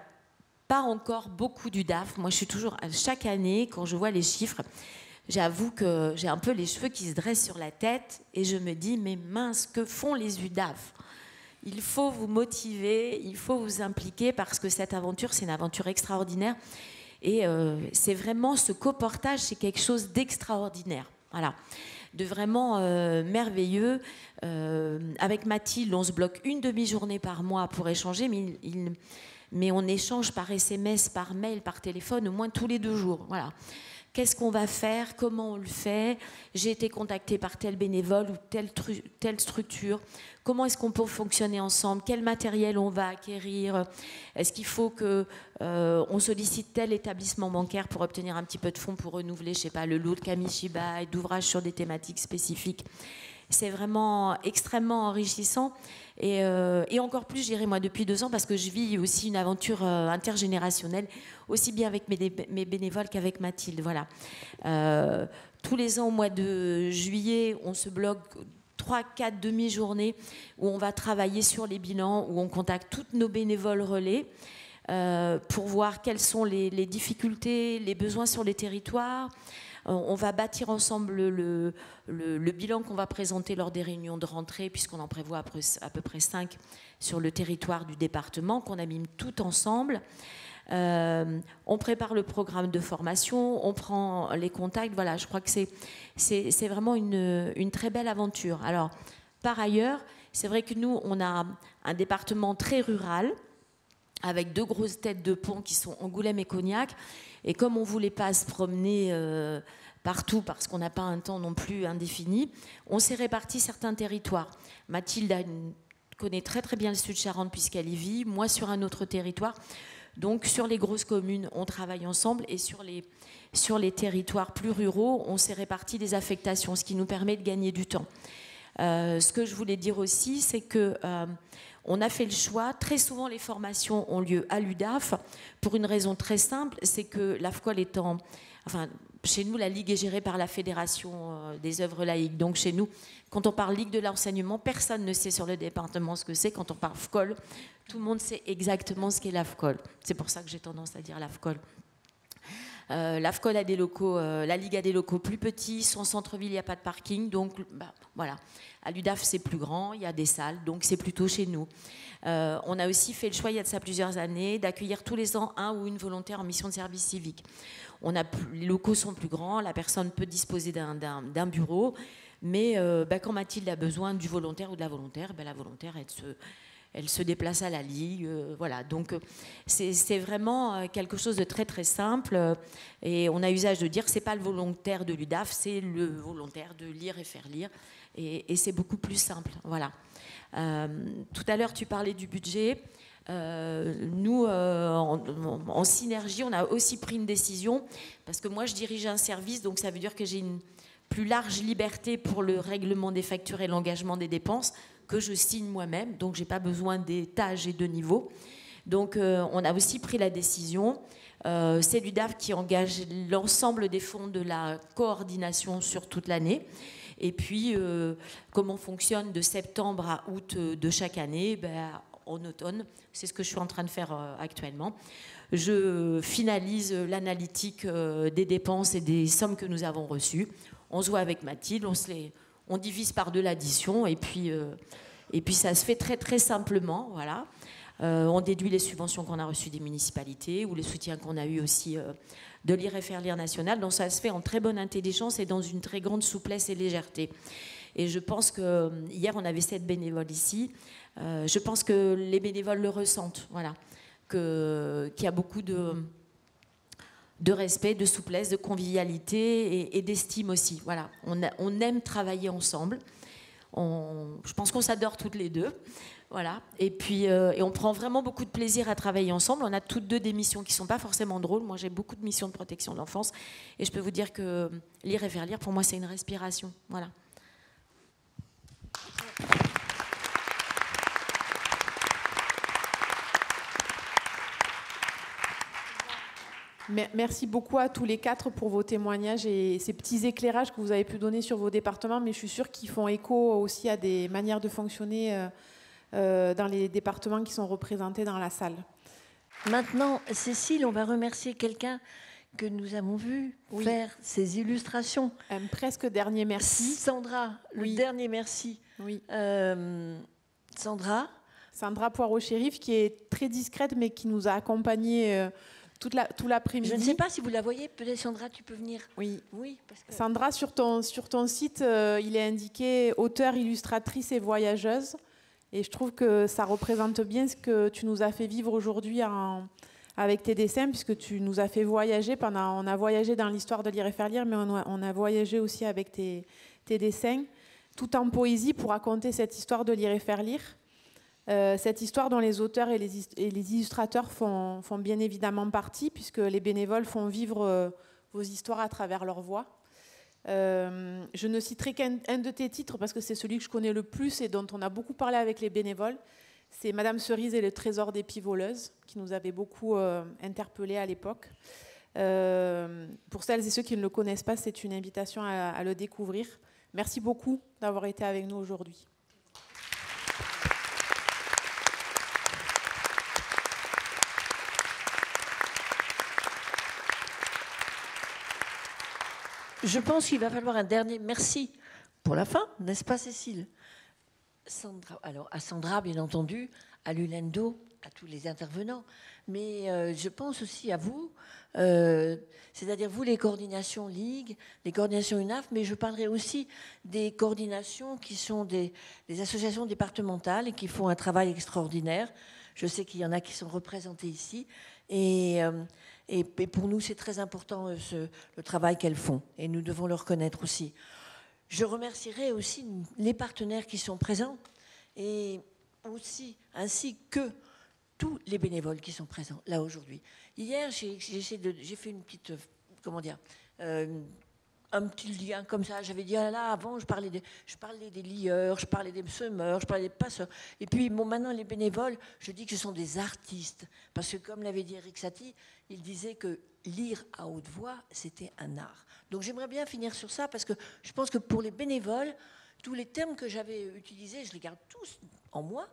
pas encore beaucoup d'UDAF. Moi, je suis toujours, chaque année, quand je vois les chiffres, j'avoue que j'ai un peu les cheveux qui se dressent sur la tête et je me dis, mais mince, que font les UDAF ? Il faut vous motiver, il faut vous impliquer parce que cette aventure, c'est une aventure extraordinaire. Et c'est vraiment ce coportage, c'est quelque chose d'extraordinaire. Voilà. De vraiment merveilleux. Avec Mathilde, on se bloque une demi-journée par mois pour échanger, mais on échange par SMS, par mail, par téléphone au moins tous les 2 jours. Voilà. Qu'est-ce qu'on va faire? Comment on le fait? J'ai été contactée par tel bénévole ou telle structure. Comment est-ce qu'on peut fonctionner ensemble? Quel matériel on va acquérir? Est-ce qu'il faut qu'on sollicite tel établissement bancaire pour obtenir un petit peu de fonds pour renouveler, je sais pas, le lot de Kamishiba et d'ouvrages sur des thématiques spécifiques? C'est vraiment extrêmement enrichissant. Et encore plus, j'irai moi depuis 2 ans parce que je vis aussi une aventure intergénérationnelle, aussi bien avec mes bénévoles qu'avec Mathilde. Voilà. Tous les ans, au mois de juillet, on se bloque 3-4 demi-journées où on va travailler sur les bilans, où on contacte toutes nos bénévoles relais pour voir quelles sont les difficultés, les besoins sur les territoires. On va bâtir ensemble le bilan qu'on va présenter lors des réunions de rentrée, puisqu'on en prévoit à peu près 5 sur le territoire du département, qu'on anime tout ensemble. On prépare le programme de formation, on prend les contacts. Voilà, je crois que c'est vraiment une très belle aventure. Alors, par ailleurs, c'est vrai que nous, on a un département très rural, avec 2 grosses têtes de pont qui sont Angoulême et Cognac. Et comme on ne voulait pas se promener partout, parce qu'on n'a pas un temps non plus indéfini, on s'est réparti certains territoires. Mathilde connaît très très bien le Sud-Charente puisqu'elle y vit, moi sur un autre territoire. Donc sur les grosses communes, on travaille ensemble, et sur les territoires plus ruraux, on s'est réparti des affectations, ce qui nous permet de gagner du temps. Ce que je voulais dire aussi, c'est que on a fait le choix, très souvent les formations ont lieu à l'UDAF, pour une raison très simple, c'est que l'AFCOL étant... Enfin, chez nous, la Ligue est gérée par la Fédération des œuvres laïques. Donc chez nous, quand on parle Ligue de l'enseignement, personne ne sait sur le département ce que c'est. Quand on parle FCOL, tout le monde sait exactement ce qu'est l'AFCOL. C'est pour ça que j'ai tendance à dire l'AFCOL. L'AFCOL a des locaux, la Ligue a des locaux plus petits, son centre-ville, il n'y a pas de parking, donc voilà. À l'UDAF, c'est plus grand, il y a des salles, donc c'est plutôt chez nous. On a aussi fait le choix, il y a de ça plusieurs années, d'accueillir tous les ans un ou une volontaire en mission de service civique. Les locaux sont plus grands, la personne peut disposer d'un bureau, mais quand Mathilde a besoin du volontaire ou de la volontaire, la volontaire, elle se déplace à la Ligue. Voilà. Donc, c'est vraiment quelque chose de très, très simple. Et on a usage de dire que ce n'est pas le volontaire de l'UDAF, c'est le volontaire de lire et faire lire. Et c'est beaucoup plus simple. Voilà. Tout à l'heure, tu parlais du budget. Nous, en synergie, on a aussi pris une décision, parce que moi, je dirige un service, donc ça veut dire que j'ai une plus large liberté pour le règlement des factures et l'engagement des dépenses, que je signe moi-même, donc je n'ai pas besoin d'étages et de niveaux. Donc on a aussi pris la décision, c'est l'UDAF qui engage l'ensemble des fonds de la coordination sur toute l'année. Et puis, comment on fonctionne de septembre à août de chaque année, en automne, c'est ce que je suis en train de faire actuellement. Je finalise l'analytique des dépenses et des sommes que nous avons reçues. On se voit avec Mathilde, on divise par 2 l'addition, et puis ça se fait très très simplement, voilà. On déduit les subventions qu'on a reçues des municipalités ou les soutiens qu'on a eu aussi de l'IRFR national. Donc ça se fait en très bonne intelligence et dans une très grande souplesse et légèreté. Et je pense que hier on avait 7 bénévoles ici. Je pense que les bénévoles le ressentent, voilà, qu'il y a beaucoup de respect, de souplesse, de convivialité et d'estime aussi. Voilà, on aime travailler ensemble. Je pense qu'on s'adore toutes les deux. Voilà. Et puis, et on prend vraiment beaucoup de plaisir à travailler ensemble. On a toutes deux des missions qui ne sont pas forcément drôles. Moi, j'ai beaucoup de missions de protection de l'enfance. Et je peux vous dire que lire et faire lire, pour moi, c'est une respiration. Voilà. Merci beaucoup à tous les quatre pour vos témoignages et ces petits éclairages que vous avez pu donner sur vos départements, mais je suis sûre qu'ils font écho aussi à des manières de fonctionner dans les départements qui sont représentés dans la salle. Maintenant, Cécile, on va remercier quelqu'un que nous avons vu faire ces illustrations. Un presque dernier merci. Sandra, le dernier merci. Oui. Sandra Poirot-Chérif, qui est très discrète, mais qui nous a accompagnés tout l'après-midi. Je ne sais pas si vous la voyez, peut-être Sandra, tu peux venir. Oui. Parce que... Sandra, sur ton site, il est indiqué auteure, illustratrice et voyageuse. Et je trouve que ça représente bien ce que tu nous as fait vivre aujourd'hui avec tes dessins, puisque tu nous as fait voyager. On a voyagé dans l'histoire de Lire et faire lire, mais on a voyagé aussi avec tes dessins, tout en poésie pour raconter cette histoire de Lire et faire lire. Cette histoire dont les auteurs et les illustrateurs font bien évidemment partie, puisque les bénévoles font vivre vos histoires à travers leur voix. Je ne citerai qu'un de tes titres, parce que c'est celui que je connais le plus et dont on a beaucoup parlé avec les bénévoles. C'est Madame Cerise et le trésor des pivoleuses, qui nous avait beaucoup interpellés à l'époque. Pour celles et ceux qui ne le connaissent pas, c'est une invitation à le découvrir. Merci beaucoup d'avoir été avec nous aujourd'hui. Je pense qu'il va falloir un dernier merci pour la fin, n'est-ce pas, Cécile? Sandra, alors à Sandra, bien entendu, à Lulendo, à tous les intervenants, mais je pense aussi à vous, c'est-à-dire vous, les coordinations Ligue, les coordinations UNAF, mais je parlerai aussi des coordinations qui sont des associations départementales et qui font un travail extraordinaire. Je sais qu'il y en a qui sont représentés ici, et pour nous, c'est très important le travail qu'elles font, et nous devons le reconnaître aussi. Je remercierai aussi les partenaires qui sont présents, et aussi, ainsi que tous les bénévoles qui sont présents là aujourd'hui. Hier, j'ai fait une petite, un petit lien comme ça. J'avais dit, ah là, avant, je parlais des lieurs, je parlais des semeurs, je parlais des passeurs. Et puis, maintenant, les bénévoles, je dis que ce sont des artistes. Parce que, comme l'avait dit Eric Satie, il disait que lire à haute voix, c'était un art. Donc, j'aimerais bien finir sur ça, parce que je pense que pour les bénévoles, tous les termes que j'avais utilisés, je les garde tous en moi,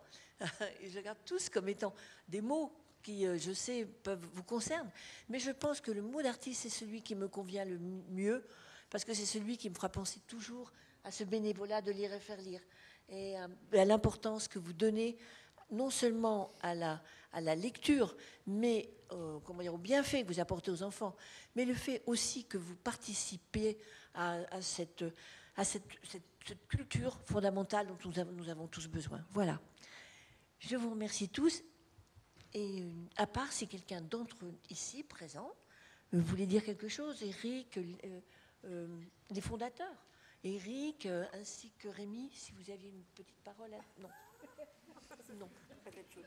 et je les garde tous comme étant des mots qui, je sais, peuvent vous concerner. Mais je pense que le mot d'artiste, c'est celui qui me convient le mieux, parce que c'est celui qui me fera penser toujours à ce bénévolat de lire et faire lire, et à l'importance que vous donnez non seulement à la lecture, mais au bienfait que vous apportez aux enfants, mais le fait aussi que vous participez à cette culture fondamentale dont nous avons tous besoin. Voilà. Je vous remercie tous, et à part si quelqu'un d'entre eux ici présent voulait dire quelque chose, Eric, les fondateurs, Eric, ainsi que Rémi, si vous aviez une petite parole. Non. Non, pas quelque chose.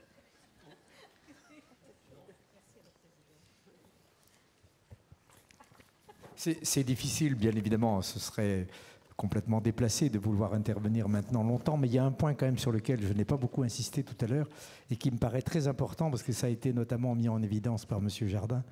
C'est difficile, bien évidemment, ce serait complètement déplacé de vouloir intervenir maintenant longtemps, mais il y a un point quand même sur lequel je n'ai pas beaucoup insisté tout à l'heure et qui me paraît très important parce que ça a été notamment mis en évidence par M. Jardin.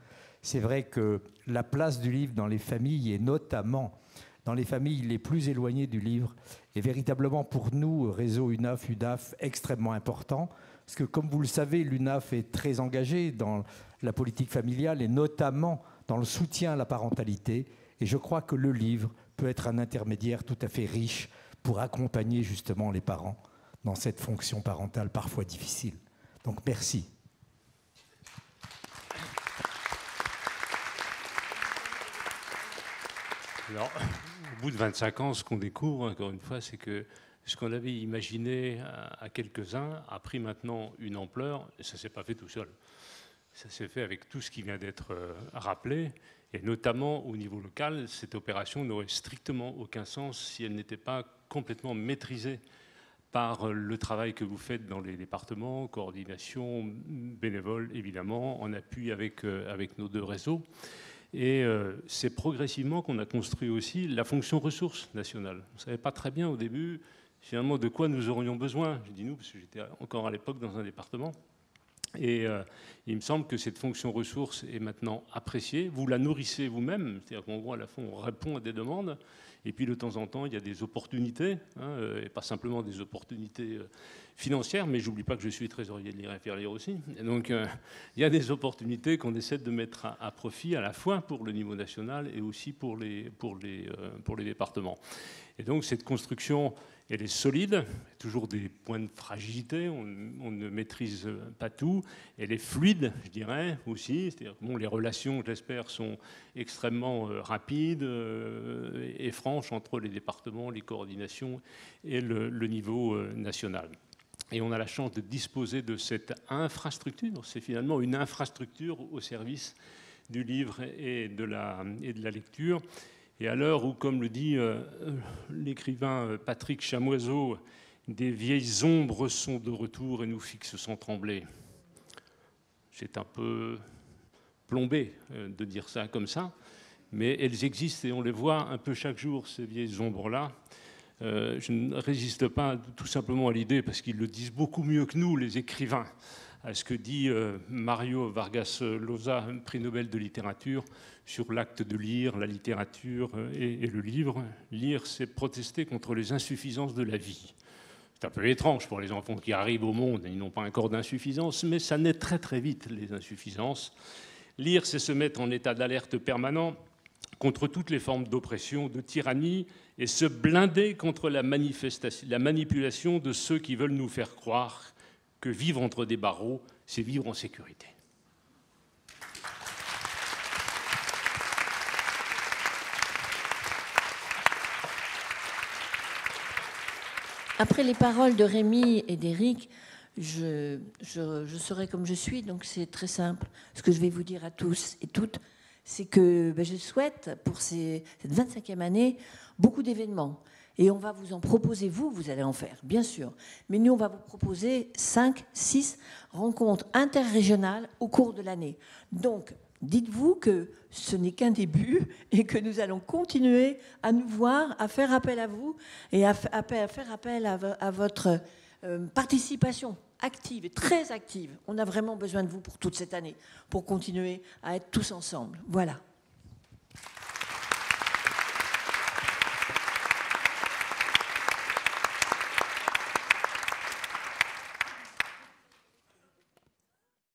C'est vrai que la place du livre dans les familles, et notamment dans les familles les plus éloignées du livre, est véritablement pour nous, réseau UNAF, UDAF, extrêmement important. Parce que comme vous le savez, l'UNAF est très engagée dans la politique familiale et notamment dans le soutien à la parentalité. Et je crois que le livre peut être un intermédiaire tout à fait riche pour accompagner justement les parents dans cette fonction parentale parfois difficile. Donc merci. Alors, au bout de 25 ans, ce qu'on découvre, encore une fois, c'est que ce qu'on avait imaginé à quelques-uns a pris maintenant une ampleur, et ça ne s'est pas fait tout seul. Ça s'est fait avec tout ce qui vient d'être rappelé, Et notamment au niveau local, cette opération n'aurait strictement aucun sens si elle n'était pas complètement maîtrisée par le travail que vous faites dans les départements, coordination, bénévole évidemment, en appui avec nos deux réseaux. Et c'est progressivement qu'on a construit aussi la fonction ressources nationale. On ne savait pas très bien au début finalement de quoi nous aurions besoin. Je dis nous parce que j'étais encore à l'époque dans un département. Et il me semble que cette fonction ressources est maintenant appréciée. Vous la nourrissez vous-même, c'est-à-dire qu'en gros, à la fin, on répond à des demandes. Et puis, de temps en temps, il y a des opportunités, et pas simplement des opportunités financières, mais j'oublie pas que je suis trésorier de l'IRFR aussi. Et donc, il y a des opportunités qu'on essaie de mettre à profit à la fois pour le niveau national et aussi pour les départements. Et donc, cette construction, elle est solide, toujours des points de fragilité, on ne maîtrise pas tout. Elle est fluide, je dirais, aussi. C'est-à-dire que les relations, j'espère, sont extrêmement rapides et franches entre les départements, les coordinations et le niveau national. Et on a la chance de disposer de cette infrastructure. C'est finalement une infrastructure au service du livre et de la lecture. Et à l'heure où, comme le dit l'écrivain Patrick Chamoiseau, des vieilles ombres sont de retour et nous fixent sans trembler. C'est un peu plombé de dire ça comme ça, mais elles existent et on les voit un peu chaque jour, ces vieilles ombres-là. Je ne résiste pas tout simplement à l'idée, parce qu'ils le disent beaucoup mieux que nous, les écrivains, à ce que dit Mario Vargas Llosa, prix Nobel de littérature, sur l'acte de lire, la littérature et le livre. Lire, c'est protester contre les insuffisances de la vie. C'est un peu étrange pour les enfants qui arrivent au monde, ils n'ont pas un corps d'insuffisance, mais ça naît très très vite, les insuffisances. Lire, c'est se mettre en état d'alerte permanent contre toutes les formes d'oppression, de tyrannie, et se blinder contre la manipulation de ceux qui veulent nous faire croire que vivre entre des barreaux, c'est vivre en sécurité. Après les paroles de Rémi et d'Éric, je serai comme je suis, donc c'est très simple. Ce que je vais vous dire à tous et toutes, c'est que je souhaite pour cette 25e année beaucoup d'événements. Et on va vous en proposer, vous allez en faire, bien sûr. Mais nous, on va vous proposer 5, 6 rencontres interrégionales au cours de l'année. Donc, dites-vous que ce n'est qu'un début et que nous allons continuer à nous voir, à faire appel à vous et à faire appel à votre participation active et très active. On a vraiment besoin de vous pour toute cette année, pour continuer à être tous ensemble. Voilà.